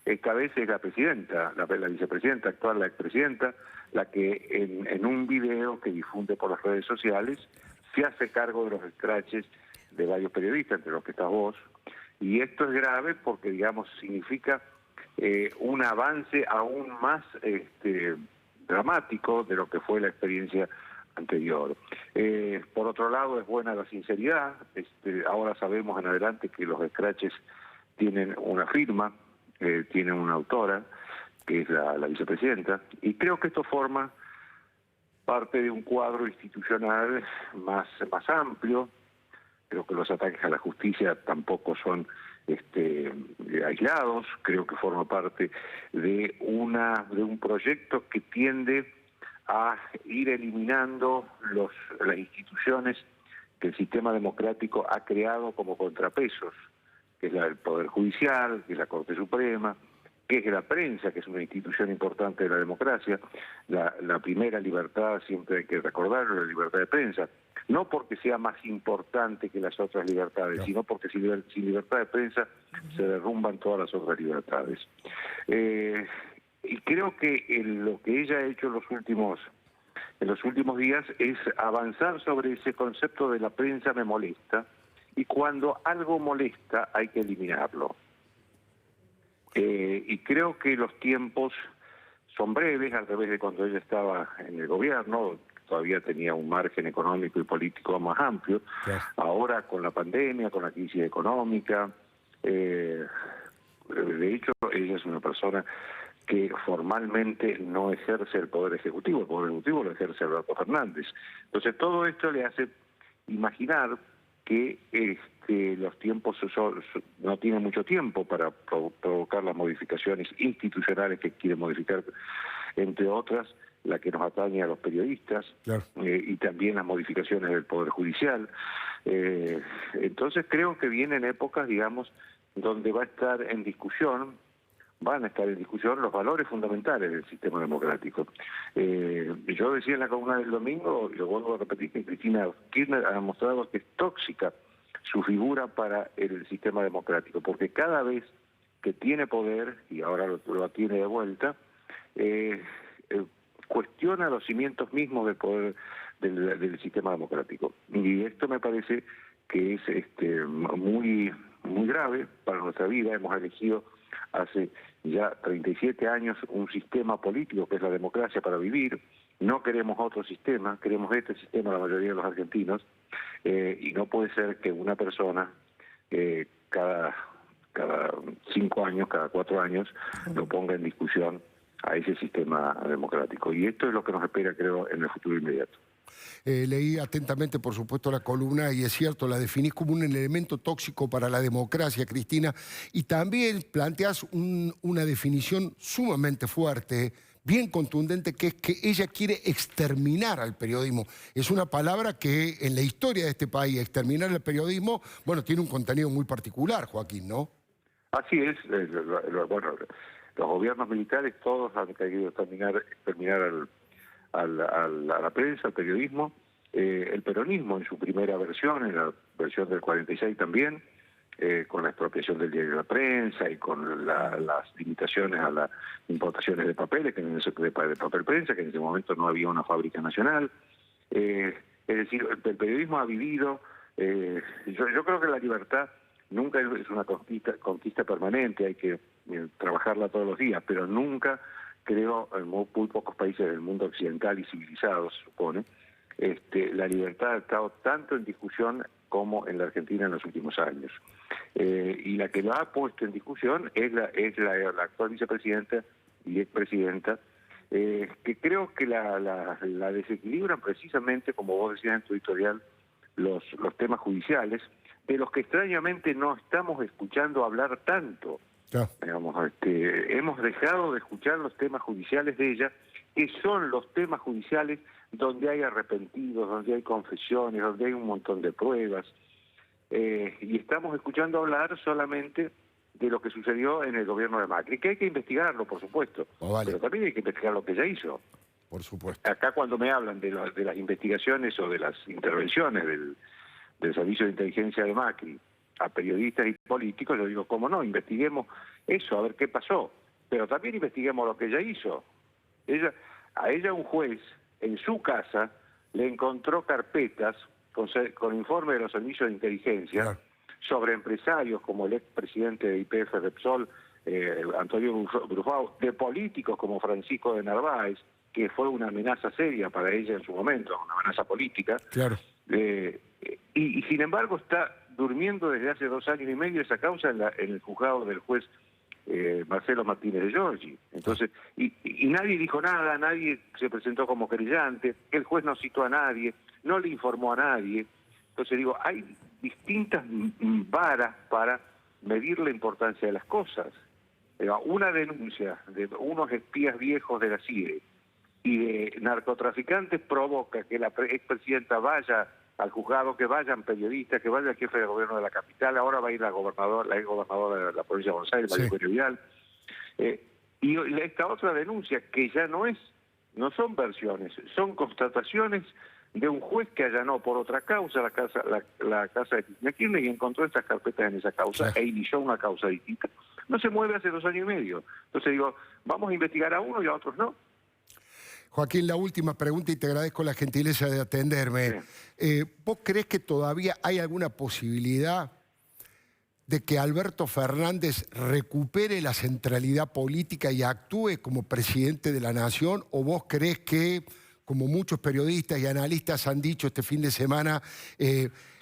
E: Esta vez es la presidenta, la vicepresidenta actual, la expresidenta, la que en un video que difunde por las redes sociales se hace cargo de los escraches de varios periodistas, entre los que estás vos, y esto es grave porque, digamos, significa un avance aún más dramático de lo que fue la experiencia anterior. Por otro lado, es buena la sinceridad. Ahora sabemos en adelante que los escraches tienen una firma, tienen una autora, que es la vicepresidenta, y creo que esto forma parte de un cuadro institucional más amplio. Creo que los ataques a la justicia tampoco son aislados. Creo que forma parte de un proyecto que tiende a ir eliminando las instituciones que el sistema democrático ha creado como contrapesos, que es el Poder Judicial, que es la Corte Suprema, que es la prensa, que es una institución importante de la democracia. La primera libertad, siempre hay que recordarlo, la libertad de prensa. No porque sea más importante que las otras libertades, sino porque sin libertad de prensa se derrumban todas las otras libertades. Y creo que lo que ella ha hecho en los últimos días es avanzar sobre ese concepto de la prensa me molesta, y cuando algo molesta hay que eliminarlo. Y creo que los tiempos son breves, al revés de cuando ella estaba en el gobierno. todavía tenía un margen económico y político más amplio.
A: Claro.
E: Ahora con la pandemia, con la crisis económica, de hecho ella es una persona que formalmente no ejerce el Poder Ejecutivo lo ejerce Alberto Fernández. Entonces todo esto le hace imaginar que los tiempos no tienen mucho tiempo para provocar las modificaciones institucionales que quiere modificar, entre otras, la que nos atañe a los periodistas,
A: Claro.
E: Y también las modificaciones del Poder Judicial. Entonces creo que vienen épocas, digamos, donde van a estar en discusión los valores fundamentales del sistema democrático. Yo decía en la columna del domingo, y lo vuelvo a repetir, que Cristina Kirchner ha demostrado que es tóxica su figura para el sistema democrático, porque cada vez que tiene poder, y ahora lo tiene de vuelta, cuestiona los cimientos mismos del poder del sistema democrático. Y esto me parece que es muy, muy grave para nuestra vida. Hemos elegido hace ya 37 años un sistema político que es la democracia para vivir. No queremos otro sistema, queremos este sistema la mayoría de los argentinos, y no puede ser que una persona cada 5 años, cada 4 años, lo ponga en discusión a ese sistema democrático. Y esto es lo que nos espera, creo, en el futuro inmediato.
A: Leí atentamente, por supuesto, la columna y es cierto, la definís como un elemento tóxico para la democracia, Cristina, y también planteás una definición sumamente fuerte, bien contundente, que es que ella quiere exterminar al periodismo. Es una palabra que en la historia de este país, exterminar el periodismo, bueno, tiene un contenido muy particular, Joaquín, ¿no?
E: Así es. Bueno, los gobiernos militares todos han querido exterminar a la prensa, al periodismo. El peronismo en su primera versión, en la versión del 46 también, con la expropiación del diario de la prensa y con las limitaciones a las importaciones de papeles, de papel prensa, que en ese momento no había una fábrica nacional. Es decir, el periodismo ha vivido, yo creo que la libertad nunca es una conquista permanente, hay que trabajarla todos los días, pero nunca, creo, en muy pocos países del mundo occidental y civilizado, se supone, la libertad ha estado tanto en discusión como en la Argentina en los últimos años. Y la que lo ha puesto en discusión es la actual vicepresidenta y expresidenta, que creo que la desequilibran precisamente, como vos decías en tu editorial, los temas judiciales, de los que extrañamente no estamos escuchando hablar tanto.
A: Ya.
E: Digamos, hemos dejado de escuchar los temas judiciales de ella, que son los temas judiciales donde hay arrepentidos, donde hay confesiones, donde hay un montón de pruebas, y estamos escuchando hablar solamente de lo que sucedió en el gobierno de Macri, que hay que investigarlo, por supuesto,
A: Vale.
E: pero también hay que investigar lo que ella hizo.
A: Por supuesto.
E: Acá cuando me hablan de las investigaciones o de las intervenciones del Servicio de Inteligencia de Macri a periodistas y políticos, yo digo, ¿cómo no? Investiguemos eso, a ver qué pasó, pero también investiguemos lo que ella hizo. A ella un juez, en su casa, le encontró carpetas con informe de los servicios de inteligencia,
A: Claro,
E: sobre empresarios como el expresidente de YPF Repsol, Antonio Brufau, de políticos como Francisco de Narváez, que fue una amenaza seria para ella en su momento, una amenaza política.
A: claro.
E: Y sin embargo está durmiendo desde hace 2 años y medio esa causa en el juzgado del juez Marcelo Martínez de Giorgi. Entonces, y nadie dijo nada, nadie se presentó como querellante, el juez no citó a nadie, no le informó a nadie. Entonces digo, hay distintas varas para medir la importancia de las cosas. Una denuncia de unos espías viejos de la CIE y de narcotraficantes provoca que la expresidenta vaya al juzgado, que vayan periodistas, que vaya el jefe de gobierno de la capital, ahora va a ir la exgobernadora de la provincia de Buenos Aires, María Eugenia Vidal. Y esta otra denuncia, que ya no son versiones, son constataciones de un juez que allanó por otra causa la casa de Cristina Kirchner y encontró estas carpetas en esa causa e inició una causa distinta. No se mueve hace 2 años y medio. Entonces digo, vamos a investigar a uno y a otros no.
A: Joaquín, la última pregunta y te agradezco la gentileza de atenderme. ¿Vos creés que todavía hay alguna posibilidad de que Alberto Fernández recupere la centralidad política y actúe como presidente de la nación? ¿O vos creés que como muchos periodistas y analistas han dicho este fin de semana,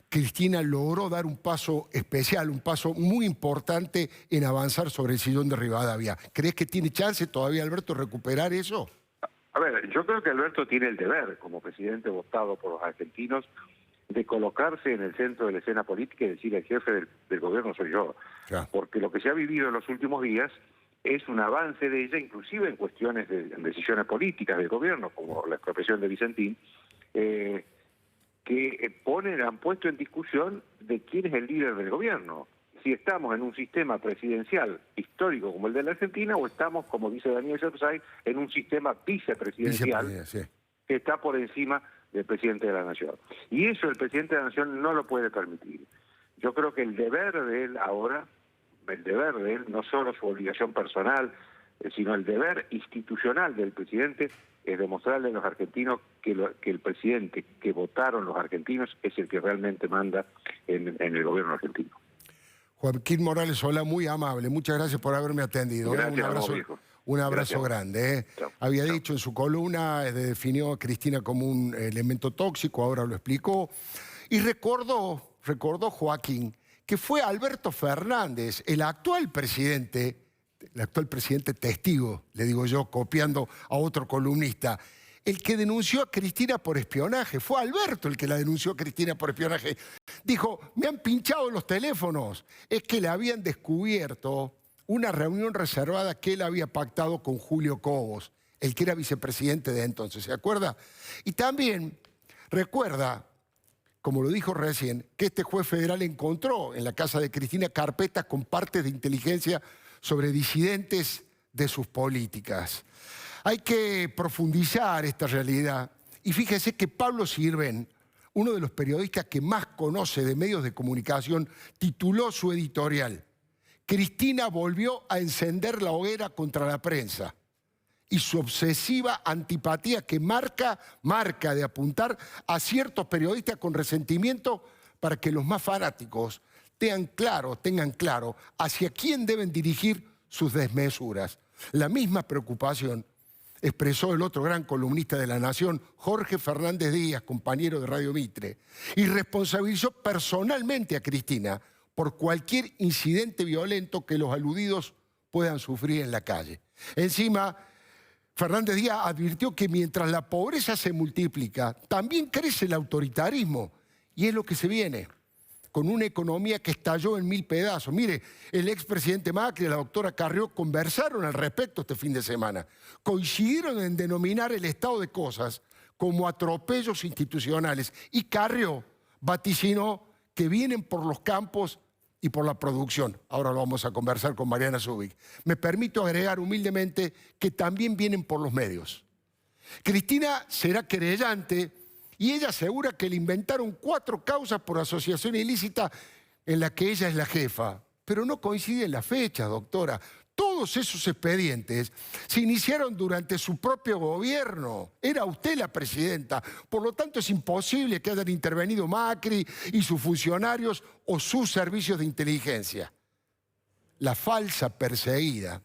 A: Cristina logró dar un paso especial, un paso muy importante en avanzar sobre el sillón de Rivadavia. ¿Crees que tiene chance todavía, Alberto, recuperar eso?
E: A ver, yo creo que Alberto tiene el deber, como presidente votado por los argentinos, de colocarse en el centro de la escena política y decir el jefe del gobierno soy yo.
A: Claro.
E: Porque lo que se ha vivido en los últimos días es un avance de ella, inclusive en cuestiones de en decisiones políticas del gobierno, como la expropiación de Vicentín, que han puesto en discusión de quién es el líder del gobierno. Si estamos en un sistema presidencial histórico como el de la Argentina o estamos, como dice Daniel Sciosay, en un sistema vicepresidencial
A: Sí.
E: que está por encima del presidente de la Nación. Y eso el presidente de la Nación no lo puede permitir. Yo creo que el deber de él ahora, no solo su obligación personal, sino el deber institucional del presidente, es demostrarle a los argentinos que el presidente que votaron los argentinos es el que realmente manda en el gobierno argentino.
A: Joaquín Morales Solá, muy amable. Muchas gracias por haberme atendido.
E: Gracias
A: Un abrazo
E: Gracias.
A: grande.
E: Chao.
A: Había dicho en su columna, definió a Cristina como un elemento tóxico, ahora lo explicó. Y recordó Joaquín, que fue Alberto Fernández, el actual presidente testigo, le digo yo, copiando a otro columnista, el que denunció a Cristina por espionaje. Fue Alberto el que la denunció a Cristina por espionaje. Dijo, me han pinchado los teléfonos. Es que le habían descubierto una reunión reservada que él había pactado con Julio Cobos, el que era vicepresidente de entonces, ¿se acuerda? Y también recuerda, como lo dijo recién, que este juez federal encontró en la casa de Cristina carpetas con partes de inteligencia sobre disidentes de sus políticas. Hay que profundizar esta realidad. Y fíjese que Pablo Sirven, uno de los periodistas que más conoce de medios de comunicación, tituló su editorial: Cristina volvió a encender la hoguera contra la prensa. Y su obsesiva antipatía que marca de apuntar a ciertos periodistas con resentimiento para que los más fanáticos tengan claro hacia quién deben dirigir sus desmesuras. La misma preocupación expresó el otro gran columnista de La Nación, Jorge Fernández Díaz, compañero de Radio Mitre, y responsabilizó personalmente a Cristina por cualquier incidente violento que los aludidos puedan sufrir en la calle. Encima, Fernández Díaz advirtió que mientras la pobreza se multiplica, también crece el autoritarismo, y es lo que se viene, con una economía que estalló en 1000 pedazos. Mire, el expresidente Macri y la doctora Carrió conversaron al respecto este fin de semana. Coincidieron en denominar el estado de cosas como atropellos institucionales, y Carrió vaticinó que vienen por los campos y por la producción. Ahora lo vamos a conversar con Mariana Zubik. Me permito agregar humildemente que también vienen por los medios. Cristina será querellante y ella asegura que le inventaron 4 causas por asociación ilícita en la que ella es la jefa. Pero no coinciden las fechas, doctora. Todos esos expedientes se iniciaron durante su propio gobierno. Era usted la presidenta. Por lo tanto, es imposible que hayan intervenido Macri y sus funcionarios o sus servicios de inteligencia. La falsa perseguida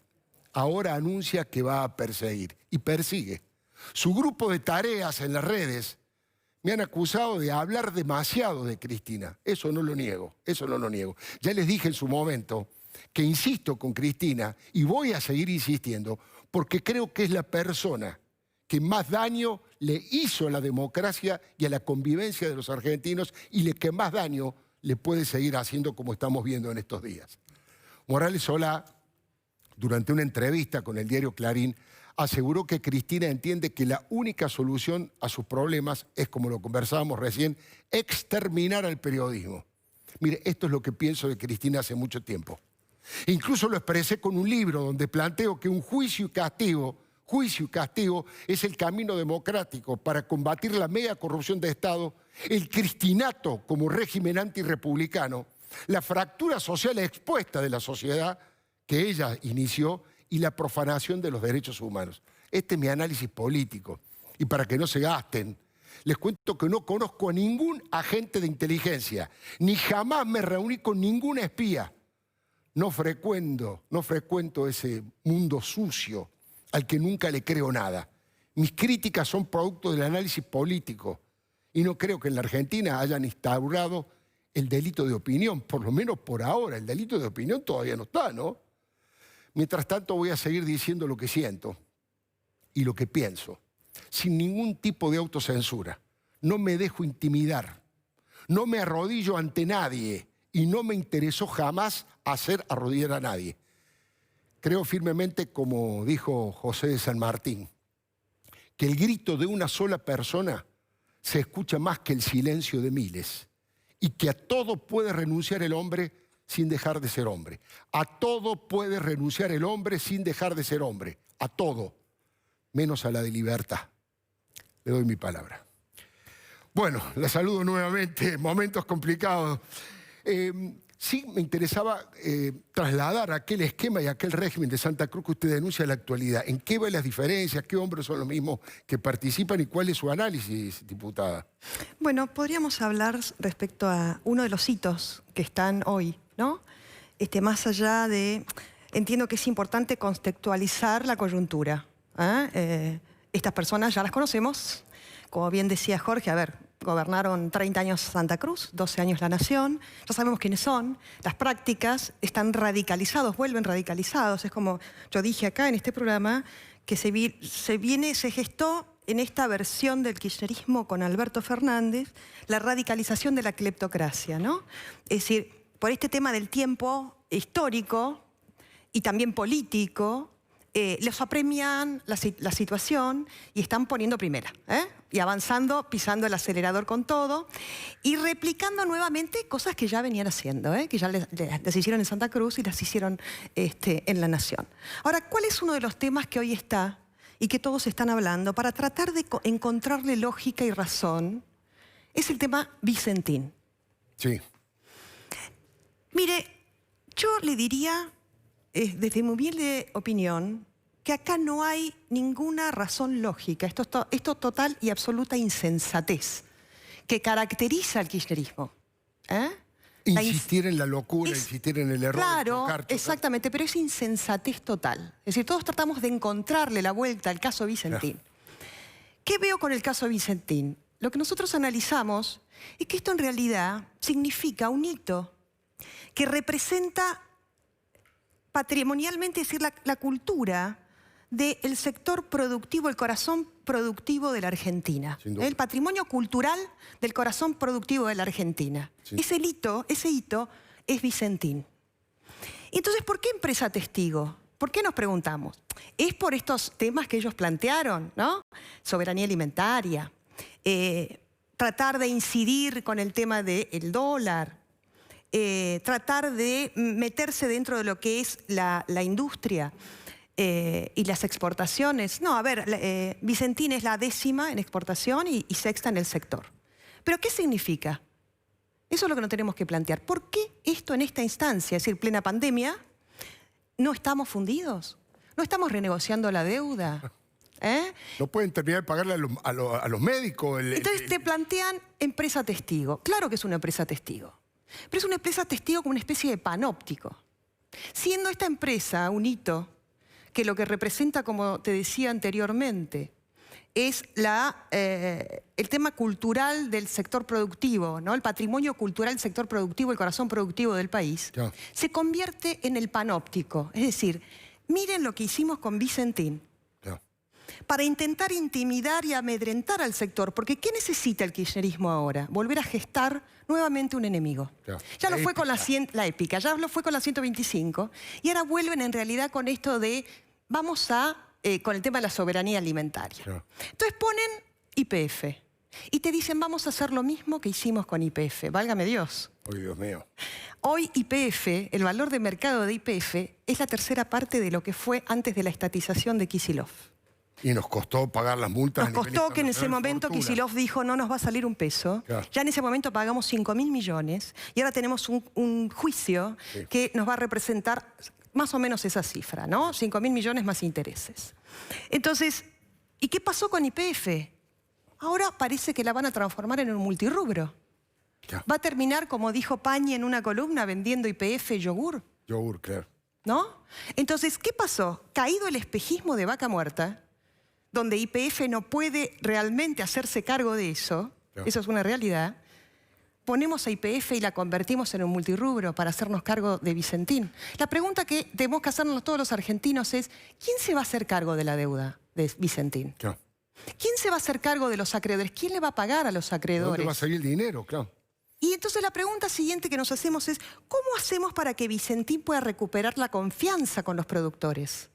A: ahora anuncia que va a perseguir y persigue. Su grupo de tareas en las redes me han acusado de hablar demasiado de Cristina. Eso no lo niego, eso no lo niego. Ya les dije en su momento que insisto con Cristina y voy a seguir insistiendo porque creo que es la persona que más daño le hizo a la democracia y a la convivencia de los argentinos y que más daño le puede seguir haciendo, como estamos viendo en estos días. Morales Solá, durante una entrevista con el diario Clarín, aseguró que Cristina entiende que la única solución a sus problemas es, como lo conversábamos recién, exterminar al periodismo. Mire, esto es lo que pienso de Cristina hace mucho tiempo. Incluso lo expresé con un libro donde planteo que un juicio y castigo es el camino democrático para combatir la mega corrupción de Estado, el cristinato como régimen antirrepublicano, la fractura social expuesta de la sociedad que ella inició y la profanación de los derechos humanos. Este es mi análisis político. Y para que no se gasten, les cuento que no conozco a ningún agente de inteligencia, ni jamás me reuní con ninguna espía. No frecuento ese mundo sucio al que nunca le creo nada. Mis críticas son producto del análisis político y no creo que en la Argentina hayan instaurado el delito de opinión, por lo menos por ahora. El delito de opinión todavía no está, ¿no? Mientras tanto voy a seguir diciendo lo que siento y lo que pienso, sin ningún tipo de autocensura. No me dejo intimidar, no me arrodillo ante nadie y no me interesó jamás hacer arrodillar a nadie. Creo firmemente, como dijo José de San Martín, que el grito de una sola persona se escucha más que el silencio de miles y que a todo puede renunciar el hombre sin dejar de ser hombre. A todo puede renunciar el hombre sin dejar de ser hombre. A todo, menos a la de libertad. Le doy mi palabra. Bueno, la saludo nuevamente, momentos complicados. Sí me interesaba trasladar aquel esquema y aquel régimen de Santa Cruz que usted denuncia en la actualidad. ¿En qué van las diferencias? ¿Qué hombres son los mismos que participan? ¿Y cuál es su análisis, diputada?
C: Bueno, podríamos hablar respecto a uno de los hitos que están hoy, ¿no? Más allá de... Entiendo que es importante contextualizar la coyuntura. Estas personas ya las conocemos. Como bien decía Jorge, a ver, gobernaron 30 años Santa Cruz, 12 años la Nación, ya sabemos quiénes son, las prácticas están radicalizados, vuelven radicalizados. Es como yo dije acá en este programa, que se gestó en esta versión del kirchnerismo con Alberto Fernández, la radicalización de la cleptocracia, ¿no? Es decir, por este tema del tiempo histórico y también político, les apremian la situación y están poniendo primera, y avanzando, pisando el acelerador con todo y replicando nuevamente cosas que ya venían haciendo, que ya las hicieron en Santa Cruz y las hicieron en la Nación. Ahora, ¿cuál es uno de los temas que hoy está y que todos están hablando para tratar de encontrarle lógica y razón? Es el tema Vicentín.
A: Sí.
C: Mire, yo le diría, desde mi humilde opinión, que acá no hay ninguna razón lógica. Esto es total y absoluta insensatez que caracteriza al kirchnerismo.
A: Insistir en la locura, insistir en el error.
C: Claro, exactamente, pero es insensatez total. Es decir, todos tratamos de encontrarle la vuelta al caso Vicentín. ¿Qué veo con el caso Vicentín? Lo que nosotros analizamos es que esto en realidad significa un hito que representa patrimonialmente, es decir, la cultura del sector productivo, el corazón productivo de la Argentina. El patrimonio cultural del corazón productivo de la Argentina. Sí. Ese hito es Vicentín. Entonces, ¿por qué empresa testigo? ¿Por qué nos preguntamos? Es por estos temas que ellos plantearon, ¿no? Soberanía alimentaria, tratar de incidir con el tema del dólar, tratar de meterse dentro de lo que es la industria y las exportaciones. No, a ver, Vicentín es la 10ª en exportación y 6ª en el sector. ¿Pero qué significa? Eso es lo que nos tenemos que plantear. ¿Por qué esto en esta instancia, es decir, plena pandemia, no estamos fundidos? ¿No estamos renegociando la deuda?
A: No pueden terminar de pagarle a los médicos.
C: Entonces te plantean empresa testigo. Claro que es una empresa testigo. Pero es una empresa testigo como una especie de panóptico. Siendo esta empresa un hito que lo que representa, como te decía anteriormente, es el tema cultural del sector productivo, ¿no? El patrimonio cultural del sector productivo, el corazón productivo del país, se convierte en el panóptico. Es decir, miren lo que hicimos con Vicentín. Para intentar intimidar y amedrentar al sector. Porque ¿qué necesita el kirchnerismo ahora? Volver a gestar nuevamente un enemigo. Ya lo fue con la épica, ya lo fue con la 125. Y ahora vuelven en realidad con esto de, con el tema de la soberanía alimentaria. Entonces ponen YPF. Y te dicen, vamos a hacer lo mismo que hicimos con YPF. Válgame Dios.
A: ¡Ay, Dios mío!
C: Hoy YPF, el valor de mercado de YPF, es la 3ª parte de lo que fue antes de la estatización de Kicillof.
A: Y nos costó pagar las multas.
C: Nos costó que en ese momento Kicillof dijo no nos va a salir un peso. Ya en ese momento pagamos 5.000 millones y ahora tenemos un juicio que nos va a representar más o menos esa cifra, ¿no? 5.000 millones más intereses. Entonces, ¿y qué pasó con YPF? Ahora parece que la van a transformar en un multirrubro. Va a terminar, como dijo Pañi en una columna, vendiendo YPF yogur.
A: Yogur, claro.
C: ¿No? Entonces, ¿qué pasó? Caído el espejismo de Vaca Muerta, donde YPF no puede realmente hacerse cargo de eso, eso es una realidad, ponemos a YPF y la convertimos en un multirrubro para hacernos cargo de Vicentín. La pregunta que tenemos que hacernos todos los argentinos es, ¿quién se va a hacer cargo de la deuda de Vicentín?
A: Claro.
C: ¿Quién se va a hacer cargo de los acreedores? ¿Quién le va a pagar a los acreedores?
A: ¿Dónde va a salir el dinero? Claro.
C: Y entonces la pregunta siguiente que nos hacemos es, ¿cómo hacemos para que Vicentín pueda recuperar la confianza con los productores?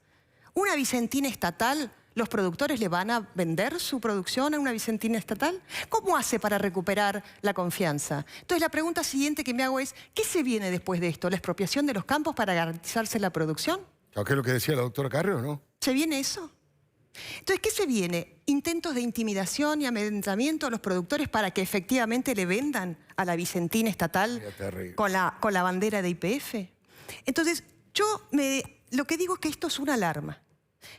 C: ¿Una Vicentina estatal, los productores le van a vender su producción a una Vicentina estatal? ¿Cómo hace para recuperar la confianza? Entonces la pregunta siguiente que me hago es, ¿qué se viene después de esto? ¿La expropiación de los campos para garantizarse la producción?
A: Claro, que es lo que decía la doctora Carreo, ¿no?
C: ¿Se viene eso? Entonces, ¿qué se viene? Intentos de intimidación y amedrentamiento a los productores para que efectivamente le vendan a la Vicentina estatal con la bandera de YPF. Entonces, lo que digo es que esto es una alarma.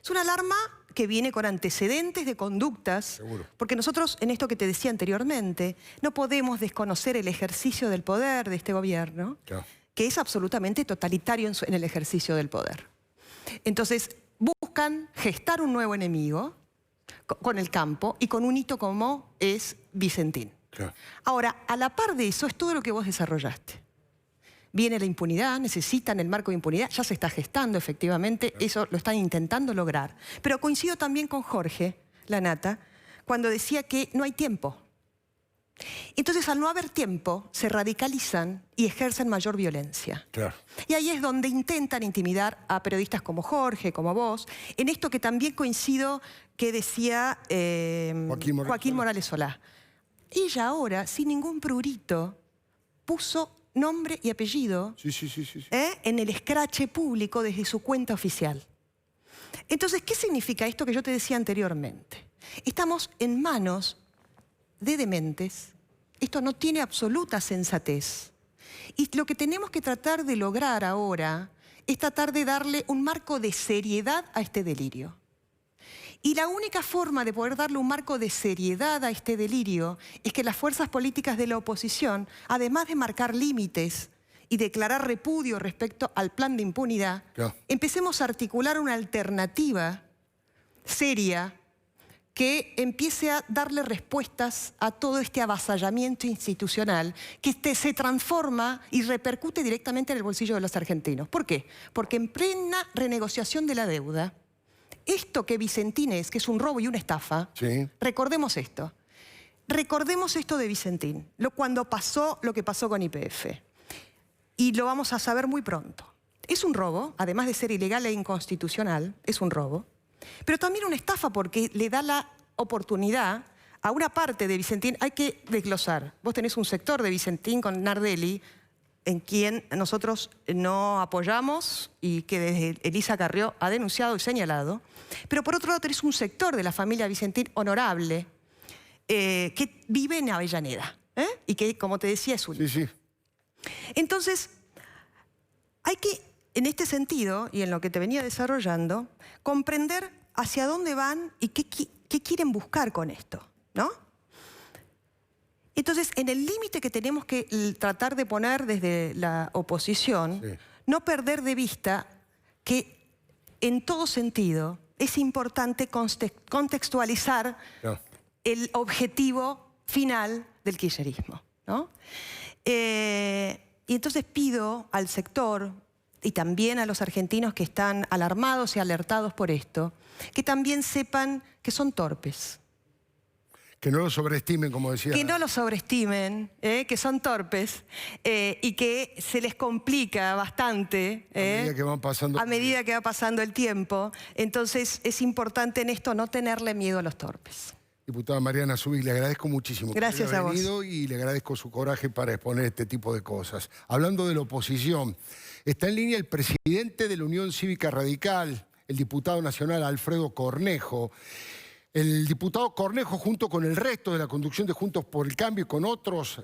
C: Es una alarma que viene con antecedentes de conductas,
A: seguro,
C: porque nosotros, en esto que te decía anteriormente, no podemos desconocer el ejercicio del poder de este gobierno,
A: claro,
C: que es absolutamente totalitario en el ejercicio del poder. Entonces, buscan gestar un nuevo enemigo con el campo y con un hito como es Vicentín.
A: claro.
C: Ahora, a la par de eso es todo lo que vos desarrollaste. Viene la impunidad, necesitan el marco de impunidad, ya se está gestando efectivamente, eso lo están intentando lograr. Pero coincido también con Jorge Lanata cuando decía que no hay tiempo. Entonces, al no haber tiempo, se radicalizan y ejercen mayor violencia.
A: Claro.
C: Y ahí es donde intentan intimidar a periodistas como Jorge, como vos, en esto que también coincido que decía Joaquín Morales Solá. Ella ahora, sin ningún prurito, puso nombre y apellido en el escrache público desde su cuenta oficial. Entonces, ¿qué significa esto que yo te decía anteriormente? Estamos en manos de dementes. Esto no tiene absoluta sensatez. Y lo que tenemos que tratar de lograr ahora es tratar de darle un marco de seriedad a este delirio. Y la única forma de poder darle un marco de seriedad a este delirio es que las fuerzas políticas de la oposición, además de marcar límites y declarar repudio respecto al plan de impunidad, empecemos a articular una alternativa seria que empiece a darle respuestas a todo este avasallamiento institucional que se transforma y repercute directamente en el bolsillo de los argentinos. ¿Por qué? Porque en plena renegociación de la deuda, esto que Vicentín es, que es un robo y una estafa, recordemos esto. Recordemos esto de Vicentín, cuando pasó lo que pasó con YPF. Y lo vamos a saber muy pronto. Es un robo, además de ser ilegal e inconstitucional, es un robo. Pero también una estafa porque le da la oportunidad a una parte de Vicentín. Hay que desglosar. Vos tenés un sector de Vicentín con Nardelli en quien nosotros no apoyamos y que desde Elisa Carrió ha denunciado y señalado. Pero por otro lado tenés un sector de la familia Vicentín honorable que vive en Avellaneda y que, como te decía, es único. Entonces, hay que, en este sentido, y en lo que te venía desarrollando, comprender hacia dónde van y qué quieren buscar con esto, ¿no? Entonces, en el límite que tenemos que tratar de poner desde la oposición, no perder de vista que en todo sentido es importante contextualizar el objetivo final del kirchnerismo, ¿no? Y entonces pido al sector y también a los argentinos que están alarmados y alertados por esto, que también sepan que son torpes.
A: Que no lo sobreestimen, como decía.
C: Que no lo sobreestimen, que son torpes y que se les complica bastante a medida que va pasando el tiempo. Entonces es importante en esto no tenerle miedo a los torpes.
A: Diputada Mariana Zubik, le agradezco muchísimo.
C: Gracias a vos.
A: Y le agradezco su coraje para exponer este tipo de cosas. Hablando de la oposición, está en línea el presidente de la Unión Cívica Radical, el diputado nacional Alfredo Cornejo. El diputado Cornejo, junto con el resto de la conducción de Juntos por el Cambio y con otros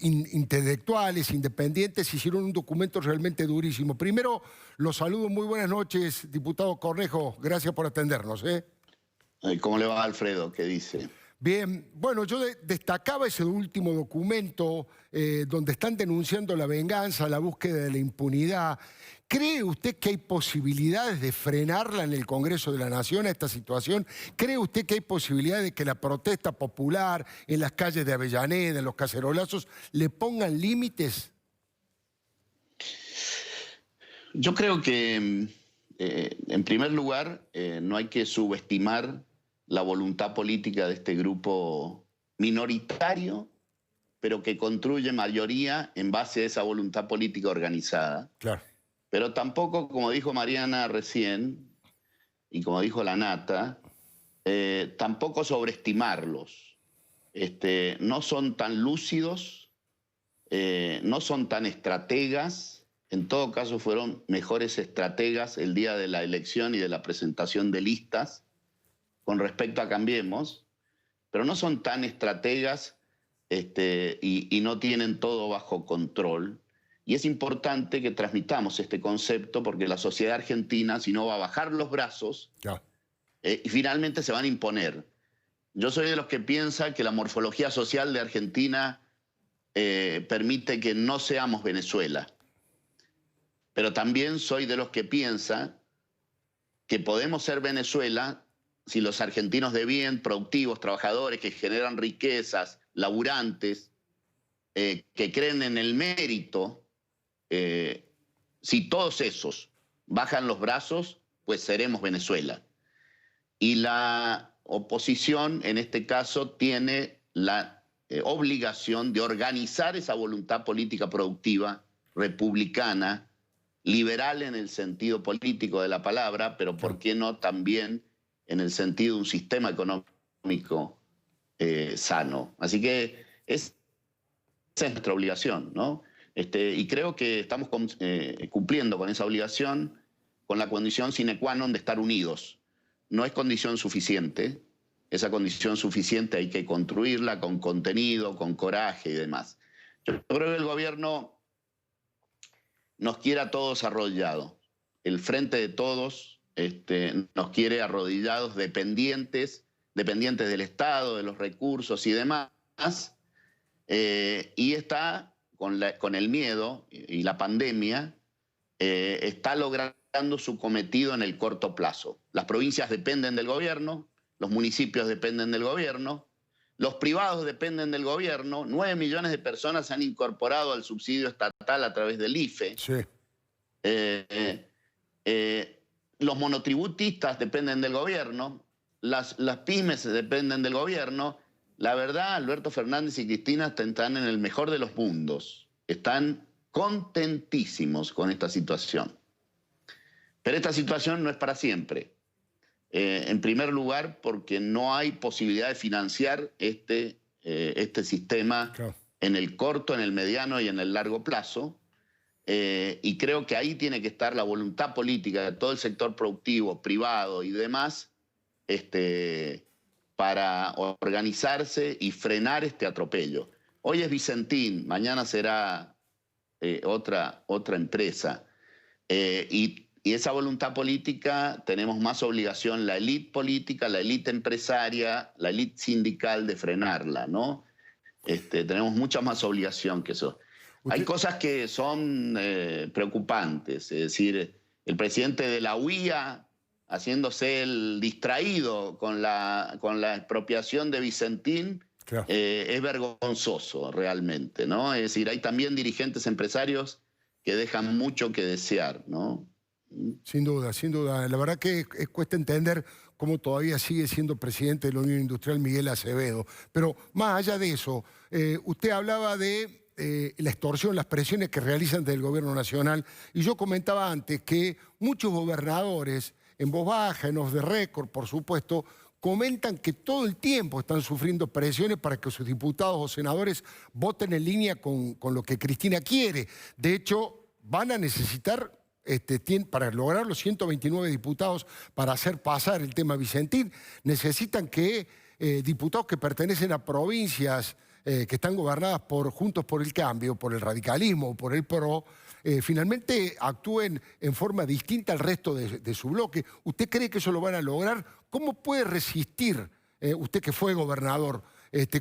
A: intelectuales, independientes, hicieron un documento realmente durísimo. Primero, los saludo, muy buenas noches, diputado Cornejo, gracias por atendernos.
F: ¿Cómo le va, Alfredo? ¿Qué dice?
A: Bien, bueno, yo destacaba ese último documento donde están denunciando la venganza, la búsqueda de la impunidad. ¿Cree usted que hay posibilidades de frenarla en el Congreso de la Nación a esta situación? ¿Cree usted que hay posibilidades de que la protesta popular en las calles de Avellaneda, en los cacerolazos, le pongan límites?
F: Yo creo que, en primer lugar, no hay que subestimar la voluntad política de este grupo minoritario, pero que construye mayoría en base a esa voluntad política organizada. Claro. Pero tampoco, como dijo Mariana recién, y como dijo la Nata, tampoco sobreestimarlos. No son tan lúcidos, no son tan estrategas. En todo caso, fueron mejores estrategas el día de la elección y de la presentación de listas con respecto a Cambiemos, pero no son tan estrategas y no tienen todo bajo control. Y es importante que transmitamos este concepto porque la sociedad argentina, si no, va a bajar los brazos y finalmente se van a imponer. Yo soy de los que piensa que la morfología social de Argentina permite que no seamos Venezuela. Pero también soy de los que piensa que podemos ser Venezuela si los argentinos de bien, productivos, trabajadores, que generan riquezas, laburantes, que creen en el mérito, si todos esos bajan los brazos, pues seremos Venezuela. Y la oposición, en este caso, tiene la obligación de organizar esa voluntad política productiva, republicana, liberal en el sentido político de la palabra, pero ¿por qué no también en el sentido de un sistema económico sano? Así que esa es nuestra obligación, ¿no? Y creo que estamos cumpliendo con esa obligación, con la condición sine qua non de estar unidos. No es condición suficiente. Esa condición suficiente hay que construirla con contenido, con coraje y demás. Yo creo que el gobierno nos quiere a todos arrodillados. El Frente de Todos nos quiere arrodillados, dependientes del Estado, de los recursos y demás. Y está con el miedo y la pandemia, está logrando su cometido en el corto plazo. Las provincias dependen del gobierno, los municipios dependen del gobierno, los privados dependen del gobierno. 9 millones de personas se han incorporado al subsidio estatal a través del IFE. Sí. Los monotributistas dependen del gobierno, las pymes dependen del gobierno. La verdad, Alberto Fernández y Cristina están en el mejor de los mundos. Están contentísimos con esta situación. Pero esta situación no es para siempre. En primer lugar, porque no hay posibilidad de financiar este sistema en el corto, en el mediano y en el largo plazo. Y creo que ahí tiene que estar la voluntad política de todo el sector productivo, privado y demás, para organizarse y frenar este atropello. Hoy es Vicentín, mañana será otra empresa. Y esa voluntad política tenemos más obligación, la élite política, la élite empresaria, la élite sindical, de frenarla, ¿no? Tenemos mucha más obligación que eso. Hay cosas que son preocupantes, es decir, el presidente de la UIA haciéndose el distraído con la expropiación de Vicentín, es vergonzoso realmente, ¿no? Es decir, hay también dirigentes empresarios que dejan mucho que desear, ¿no?
A: Sin duda, sin duda. La verdad que cuesta entender cómo todavía sigue siendo presidente de la Unión Industrial Miguel Acevedo. Pero más allá de eso, usted hablaba de la extorsión, las presiones que realizan desde el gobierno nacional. Y yo comentaba antes que muchos gobernadores, en voz baja, en off the record, por supuesto, comentan que todo el tiempo están sufriendo presiones para que sus diputados o senadores voten en línea con lo que Cristina quiere. De hecho, van a necesitar, para lograr los 129 diputados para hacer pasar el tema Vicentín, necesitan que diputados que pertenecen a provincias que están gobernadas por Juntos por el Cambio, por el radicalismo, por el PRO, finalmente actúen en forma distinta al resto de su bloque. ¿Usted cree que eso lo van a lograr? ¿Cómo puede resistir, usted que fue gobernador,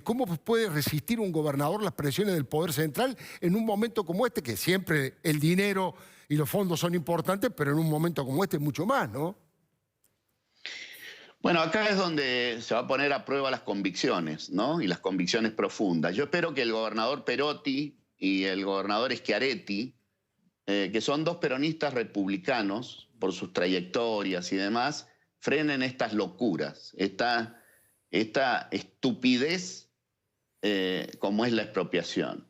A: ¿Cómo puede resistir un gobernador las presiones del Poder Central en un momento como este, que siempre el dinero y los fondos son importantes, pero en un momento como este mucho más, ¿no?
F: Bueno, acá es donde se va a poner a prueba las convicciones, ¿no? Y las convicciones profundas. Yo espero que el gobernador Perotti y el gobernador Schiaretti, que son dos peronistas republicanos por sus trayectorias y demás, frenen estas locuras, esta estupidez como es la expropiación.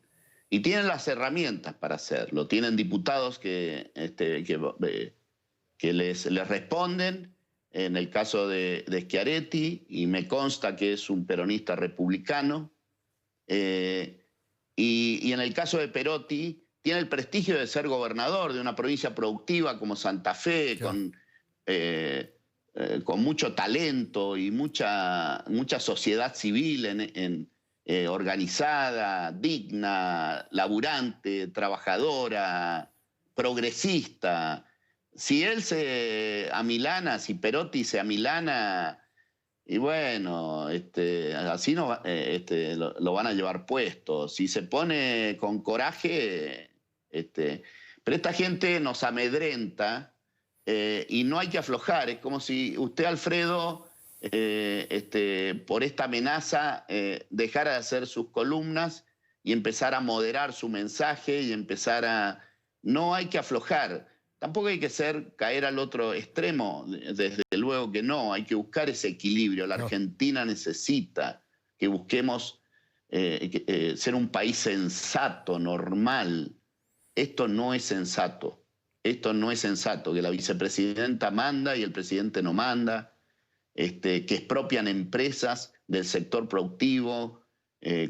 F: Y tienen las herramientas para hacerlo. Tienen diputados que les responden. En el caso de Schiaretti, y me consta que es un peronista republicano, y en el caso de Perotti, tiene el prestigio de ser gobernador de una provincia productiva como Santa Fe, claro, con mucho talento y mucha sociedad civil organizada, digna, laburante, trabajadora, progresista. Si él se amilana, si Perotti se amilana, y bueno, así no, lo van a llevar puesto. Si se pone con coraje, pero esta gente nos amedrenta y no hay que aflojar. Es como si usted, Alfredo, por esta amenaza dejara de hacer sus columnas y empezara a moderar su mensaje y empezar a... No hay que aflojar. Tampoco hay que caer al otro extremo, desde luego que no, hay que buscar ese equilibrio. La Argentina necesita que busquemos ser un país sensato, normal. Esto no es sensato, que la vicepresidenta manda y el presidente no manda, que expropian empresas del sector productivo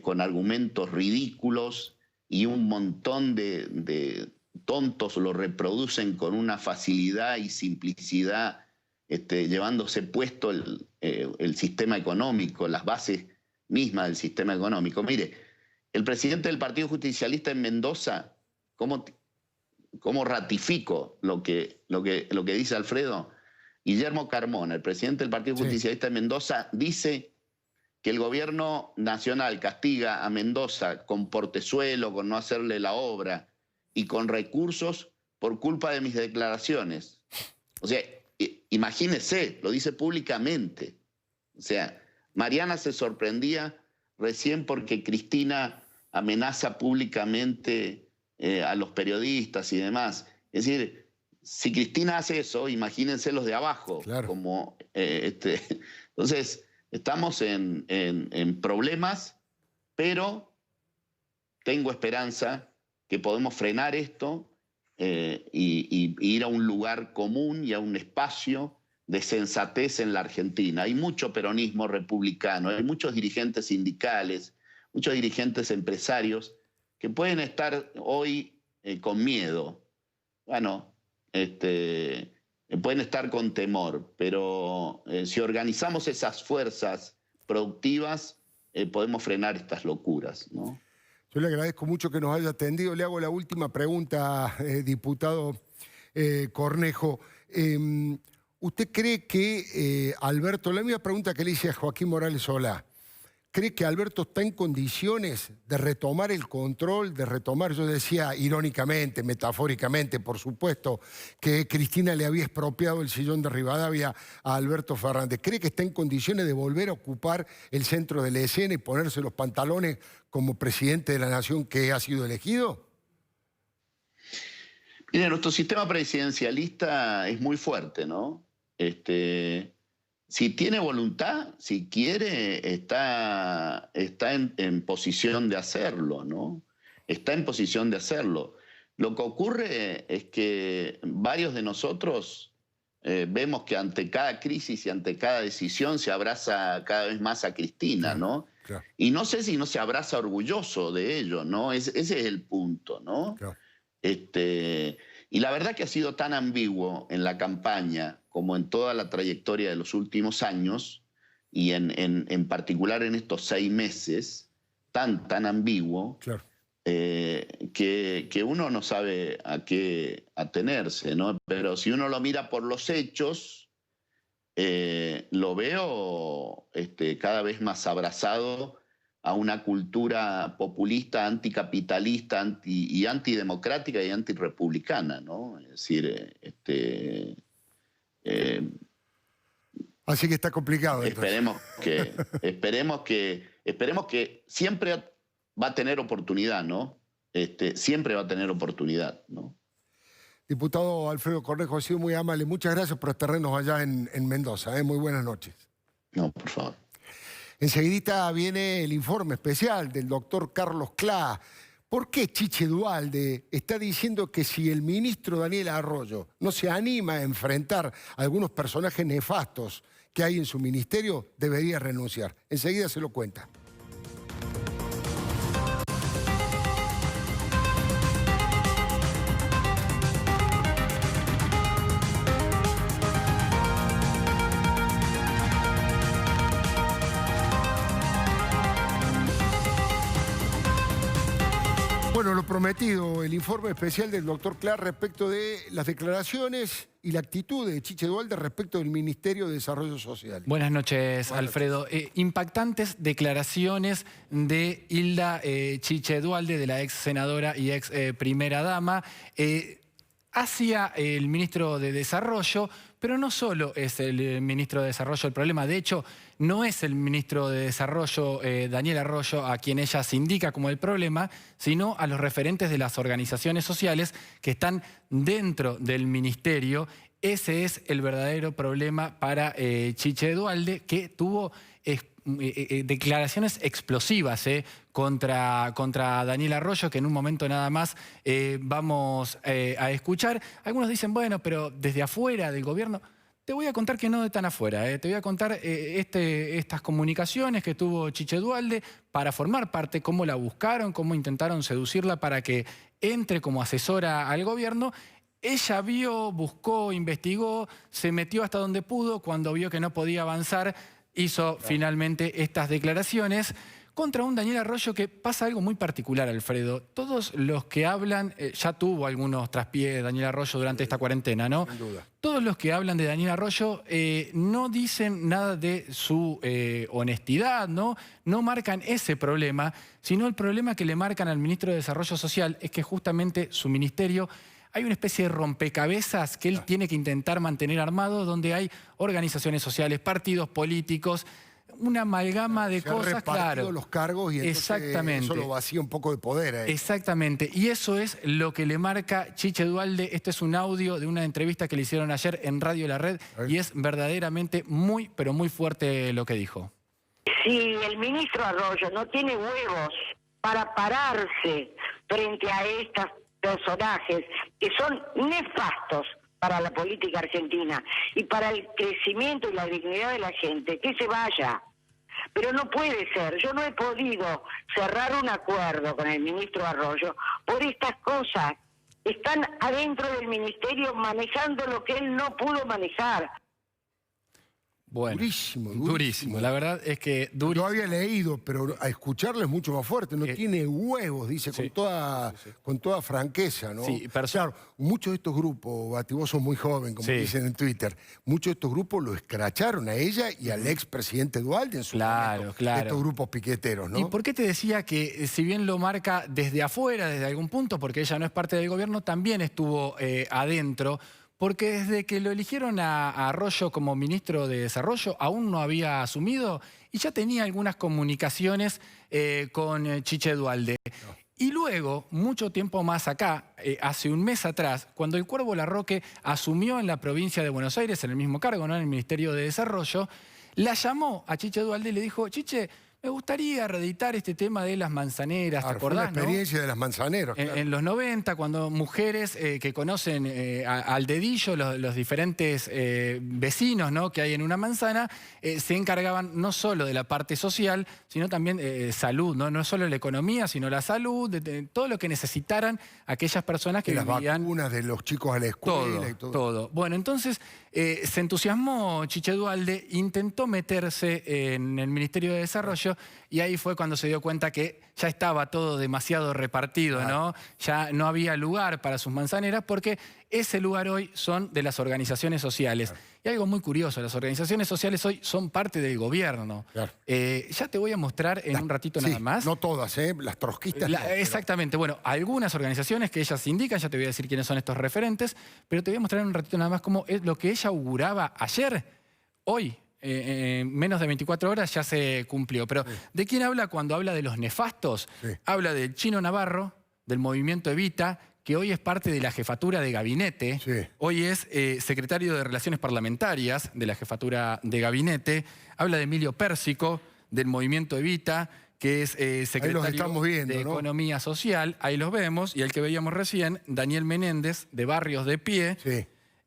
F: con argumentos ridículos y un montón de tontos lo reproducen con una facilidad y simplicidad, llevándose puesto el sistema económico, las bases mismas del sistema económico. Mire, el presidente del Partido Justicialista en Mendoza, ¿cómo ratifico lo que dice Alfredo? Guillermo Carmona, el presidente del Partido Justicialista en Mendoza, dice que el gobierno nacional castiga a Mendoza con portezuelo, con no hacerle la obra, y con recursos por culpa de mis declaraciones. O sea, imagínese, lo dice públicamente. O sea, Mariana se sorprendía recién porque Cristina amenaza públicamente a los periodistas y demás. Es decir, si Cristina hace eso, imagínense los de abajo.
A: Claro.
F: Como, Entonces, estamos en problemas, pero tengo esperanza que podemos frenar esto y ir a un lugar común y a un espacio de sensatez en la Argentina. Hay mucho peronismo republicano, hay muchos dirigentes sindicales, muchos dirigentes empresarios que pueden estar hoy con miedo. Bueno, pueden estar con temor, pero si organizamos esas fuerzas productivas, podemos frenar estas locuras, ¿no?
A: Yo le agradezco mucho que nos haya atendido. Le hago la última pregunta, diputado Cornejo. ¿Usted cree que Alberto, la misma pregunta que le hice a Joaquín Morales Solá, ¿cree que Alberto está en condiciones de retomar el control, yo decía irónicamente, metafóricamente, por supuesto, que Cristina le había expropiado el sillón de Rivadavia a Alberto Fernández? ¿Cree que está en condiciones de volver a ocupar el centro de la escena y ponerse los pantalones como presidente de la nación que ha sido elegido?
F: Mire, nuestro sistema presidencialista es muy fuerte, ¿no? Si tiene voluntad, si quiere, está en posición de hacerlo, ¿no? Está en posición de hacerlo. Lo que ocurre es que varios de nosotros vemos que ante cada crisis y ante cada decisión se abraza cada vez más a Cristina, ¿no? Claro. Y no sé si no se abraza orgulloso de ello, ¿no? Ese es el punto, ¿no? Claro. Y la verdad que ha sido tan ambiguo en la campaña como en toda la trayectoria de los últimos años, y en particular en estos 6 meses, tan ambiguo, claro, que uno no sabe a qué atenerse, ¿no? Pero si uno lo mira por los hechos, lo veo cada vez más abrazado a una cultura populista, anticapitalista, y antidemocrática y antirepublicana, ¿no? Es decir,
A: Así que está complicado.
F: esperemos que siempre va a tener oportunidad, ¿no? Siempre va a tener oportunidad, ¿no?
A: Diputado Alfredo Cornejo, ha sido muy amable. Muchas gracias por tenernos allá en Mendoza. Muy buenas noches.
F: No, por favor.
A: Enseguidita viene el informe especial del doctor Carlos Clá. ¿Por qué Chiche Duhalde está diciendo que si el ministro Daniel Arroyo no se anima a enfrentar a algunos personajes nefastos que hay en su ministerio, debería renunciar? Enseguida se lo cuenta. Bueno, lo prometido, el informe especial del doctor Clá respecto de las declaraciones y la actitud de Chiche Duhalde respecto del Ministerio de Desarrollo Social.
G: Buenas noches, Alfredo. Impactantes declaraciones de Hilda Chiche Duhalde, de la ex senadora y ex primera dama, hacia el ministro de Desarrollo, pero no solo es el ministro de Desarrollo el problema. De hecho, no es el ministro de Desarrollo, Daniel Arroyo, a quien ella se indica como el problema, sino a los referentes de las organizaciones sociales que están dentro del ministerio. Ese es el verdadero problema para Chiche Duhalde, que tuvo declaraciones explosivas contra Daniel Arroyo, que en un momento nada más vamos a escuchar. Algunos dicen, bueno, pero desde afuera del gobierno. Te voy a contar que no de tan afuera. Te voy a contar estas comunicaciones que tuvo Chiche Duhalde para formar parte, cómo la buscaron, cómo intentaron seducirla para que entre como asesora al gobierno. Ella vio, buscó, investigó, se metió hasta donde pudo. Cuando vio que no podía avanzar, hizo finalmente estas declaraciones contra un Daniel Arroyo que pasa algo muy particular, Alfredo. Todos los que hablan, ya tuvo algunos traspiés Daniel Arroyo durante esta cuarentena, ¿no?
A: Sin duda.
G: Todos los que hablan de Daniel Arroyo no dicen nada de su honestidad, ¿no? No marcan ese problema, sino el problema que le marcan al ministro de Desarrollo Social es que justamente su ministerio hay una especie de rompecabezas que él tiene que intentar mantener armado, donde hay organizaciones sociales, partidos políticos, una amalgama de cosas, claro.
A: Los cargos y entonces eso lo vacía un poco de poder.
G: Exactamente, y eso es lo que le marca Chiche Duhalde. Este es un audio de una entrevista que le hicieron ayer en Radio La Red y es verdaderamente muy, pero muy fuerte lo que dijo.
H: Si el ministro Arroyo no tiene huevos para pararse frente a estos personajes que son nefastos para la política argentina y para el crecimiento y la dignidad de la gente, que se vaya. Pero no puede ser, yo no he podido cerrar un acuerdo con el ministro Arroyo por estas cosas. Están adentro del ministerio manejando lo que él no pudo manejar.
G: Bueno,
A: durísimo.
G: Durísimo. La verdad es que
A: Lo había leído, pero a escucharlo es mucho más fuerte. No tiene huevos, dice,
G: sí,
A: con toda franqueza, ¿no?
G: Sí,
A: claro, muchos de estos grupos, Bati, vos sos muy joven, como dicen en Twitter, muchos de estos grupos lo escracharon a ella y al expresidente Duhalde en su momento.
G: Claro.
A: Estos grupos piqueteros, ¿no?
G: ¿Y por qué te decía que si bien lo marca desde afuera, desde algún punto, porque ella no es parte del gobierno, también estuvo adentro? Porque desde que lo eligieron a Arroyo como ministro de Desarrollo, aún no había asumido y ya tenía algunas comunicaciones con Chiche Duhalde. No. Y luego, mucho tiempo más acá, hace un mes atrás, cuando el Cuervo Larroque asumió en la provincia de Buenos Aires, en el mismo cargo, ¿no?, en el Ministerio de Desarrollo, la llamó a Chiche Duhalde y le dijo, Chiche, me gustaría reeditar este tema de las manzaneras, ¿te acordás?
A: Fue la experiencia de las manzaneras. Claro.
G: En los 90, cuando mujeres que conocen al dedillo los diferentes vecinos, ¿no?, que hay en una manzana, se encargaban no solo de la parte social, sino también salud, ¿no? No solo la economía, sino la salud, de todo lo que necesitaran aquellas personas que vivían.
A: Las vacunas de los chicos a la escuela y todo.
G: Todo. Bueno, entonces se entusiasmó Chiche Duhalde, intentó meterse en el Ministerio de Desarrollo y ahí fue cuando se dio cuenta que ya estaba todo demasiado repartido, ¿no? Ya no había lugar para sus manzaneras porque ese lugar hoy son de las organizaciones sociales. Y algo muy curioso, las organizaciones sociales hoy son parte del gobierno.
A: Claro.
G: Ya te voy a mostrar en un ratito nada más.
A: No todas, las trotskistas.
G: Exactamente. Bueno, algunas organizaciones que ellas indican, ya te voy a decir quiénes son estos referentes, pero te voy a mostrar en un ratito nada más cómo es lo que ella auguraba ayer, hoy. Menos de 24 horas ya se cumplió. Pero ¿de quién habla cuando habla de los nefastos? Habla del Chino Navarro, del movimiento Evita, que hoy es parte de la jefatura de gabinete. Hoy es secretario de Relaciones Parlamentarias de la jefatura de gabinete. Habla de Emilio Pérsico, del movimiento Evita, que es secretario de Economía Social. Ahí los vemos. Y el que veíamos recién, Daniel Menéndez, de Barrios de Pie.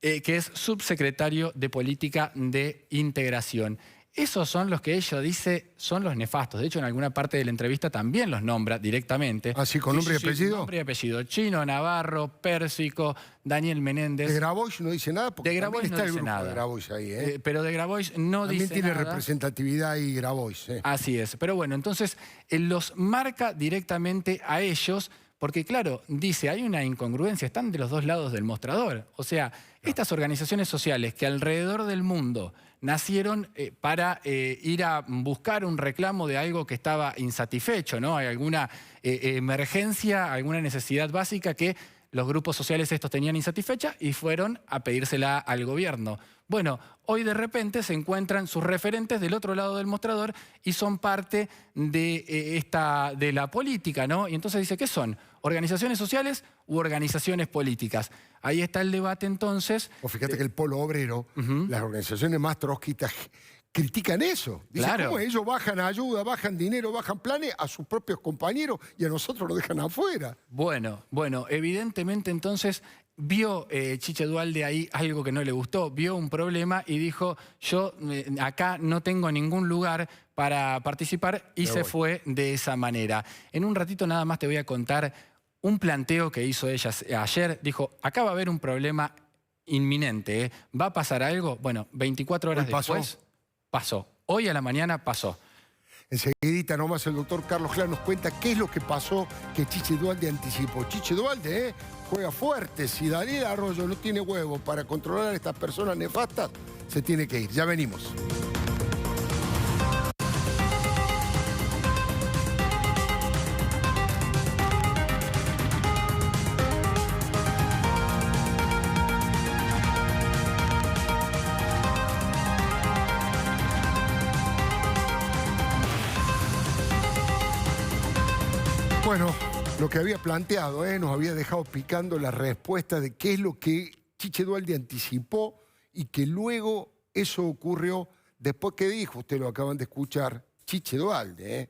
G: Que es subsecretario de Política de Integración. Esos son los que ella dice son los nefastos. De hecho, en alguna parte de la entrevista también los nombra directamente.
A: ¿Así con nombre y apellido?
G: Nombre y apellido. Chino Navarro, Pérsico, Daniel Menéndez.
A: ¿De Grabois no dice nada? Porque
G: de Grabois no dice nada.
A: De Grabois ahí,
G: pero de Grabois no
A: también
G: dice
A: tiene
G: nada.
A: representatividad y Grabois.
G: Así es. Pero bueno, entonces los marca directamente a ellos. Porque claro, dice, hay una incongruencia, están de los dos lados del mostrador. O sea, estas organizaciones sociales que alrededor del mundo nacieron para ir a buscar un reclamo de algo que estaba insatisfecho, ¿no? Hay alguna emergencia, alguna necesidad básica que los grupos sociales estos tenían insatisfecha y fueron a pedírsela al gobierno. Bueno, hoy de repente se encuentran sus referentes del otro lado del mostrador y son parte de la política, ¿no? Y entonces dice, ¿qué son? ¿Organizaciones sociales u organizaciones políticas? Ahí está el debate entonces.
A: Fíjate que el polo obrero, las organizaciones más trotskistas critican eso. Dicen, ¿cómo ellos bajan ayuda, bajan dinero, bajan planes a sus propios compañeros y a nosotros nos dejan afuera?
G: Bueno, evidentemente entonces vio Chiche Duhalde ahí algo que no le gustó, vio un problema y dijo, yo acá no tengo ningún lugar para participar y se fue de esa manera. En un ratito nada más te voy a contar un planteo que hizo ella ayer. Dijo, acá va a haber un problema inminente, ¿eh? ¿Va a pasar algo? Bueno, 24 horas después pasó. Hoy a la mañana pasó.
A: Enseguidita nomás el doctor Carlos Clar nos cuenta qué es lo que pasó que Chiche Duhalde anticipó. Chiche Duhalde juega fuerte. Si Daniel Arroyo no tiene huevo para controlar a estas personas nefastas, se tiene que ir. Ya venimos. Bueno, lo que había planteado, nos había dejado picando la respuesta de qué es lo que Chiche Duhalde anticipó y que luego eso ocurrió después que dijo, ustedes lo acaban de escuchar, Chiche Duhalde,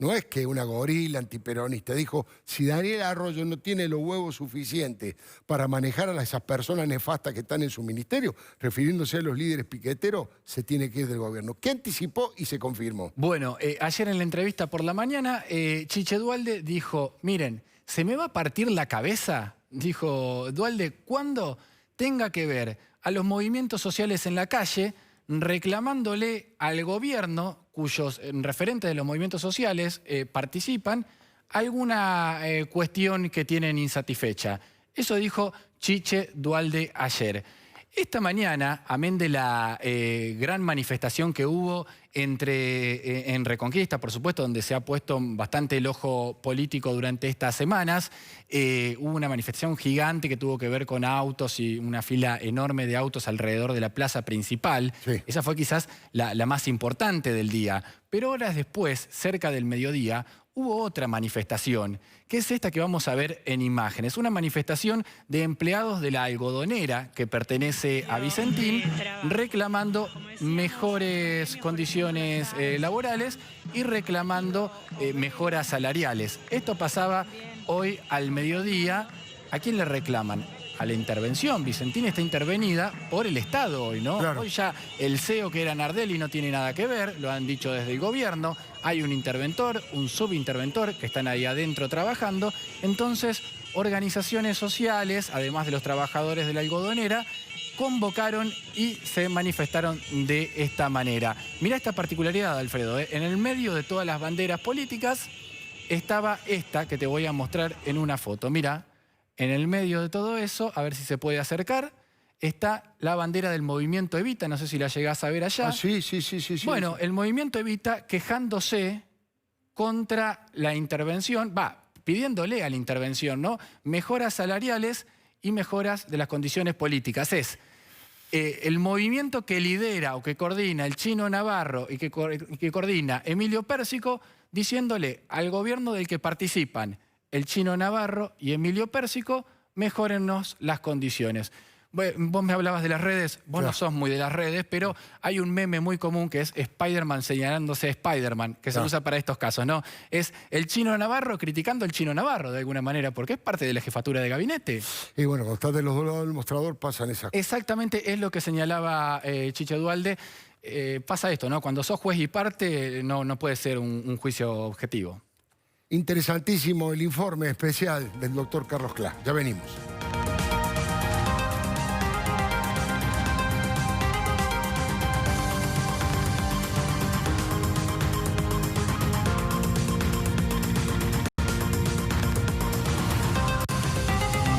A: No es que una gorila antiperonista. Dijo, si Daniel Arroyo no tiene los huevos suficientes para manejar a esas personas nefastas que están en su ministerio, refiriéndose a los líderes piqueteros, se tiene que ir del gobierno. ¿Qué anticipó y se confirmó?
G: Bueno, ayer en la entrevista por la mañana, Chiche Duhalde dijo, miren, ¿se me va a partir la cabeza? Dijo Duhalde, cuando tenga que ver a los movimientos sociales en la calle reclamándole al gobierno, cuyos referentes de los movimientos sociales participan, alguna cuestión que tienen insatisfecha. Eso dijo Chiche Duhalde ayer. Esta mañana, amén de la gran manifestación que hubo en Reconquista, por supuesto, donde se ha puesto bastante el ojo político durante estas semanas, hubo una manifestación gigante que tuvo que ver con autos y una fila enorme de autos alrededor de la plaza principal. Sí. Esa fue quizás la más importante del día. Pero horas después, cerca del mediodía, hubo otra manifestación, que es esta que vamos a ver en imágenes. Una manifestación de empleados de la algodonera que pertenece a Vicentín, reclamando mejores condiciones laborales y reclamando mejoras salariales. Esto pasaba hoy al mediodía. ¿A quién le reclaman? A la intervención. Vicentín está intervenida por el Estado hoy, ¿no? Claro. Hoy ya el CEO, que era Nardelli, no tiene nada que ver, lo han dicho desde el gobierno. Hay un interventor, un subinterventor que están ahí adentro trabajando. Entonces, organizaciones sociales, además de los trabajadores de la algodonera, convocaron y se manifestaron de esta manera. Mirá esta particularidad, Alfredo, En el medio de todas las banderas políticas estaba esta que te voy a mostrar en una foto. Mirá. En el medio de todo eso, a ver si se puede acercar, está la bandera del movimiento Evita, no sé si la llegás a ver allá.
A: Ah, sí.
G: Bueno, el movimiento Evita quejándose contra la intervención, pidiéndole a la intervención, ¿no? Mejoras salariales y mejoras de las condiciones políticas. Es el movimiento que lidera o que coordina el Chino Navarro y que coordina Emilio Pérsico, diciéndole al gobierno del que participan el Chino Navarro y Emilio Pérsico, mejórennos las condiciones. Vos me hablabas de las redes, vos no sos muy de las redes, pero hay un meme muy común que es Spider-Man señalándose a Spider-Man, que se usa para estos casos, ¿no? Es el Chino Navarro criticando al Chino Navarro de alguna manera, porque es parte de la jefatura de gabinete.
A: Y bueno, cuando estás de los dos lados del mostrador pasan esas cosas.
G: Exactamente, es lo que señalaba Chicho Duhalde. Pasa esto, ¿no? Cuando sos juez y parte no puede ser un juicio objetivo.
A: Interesantísimo el informe especial del doctor Carlos Clá. Ya venimos.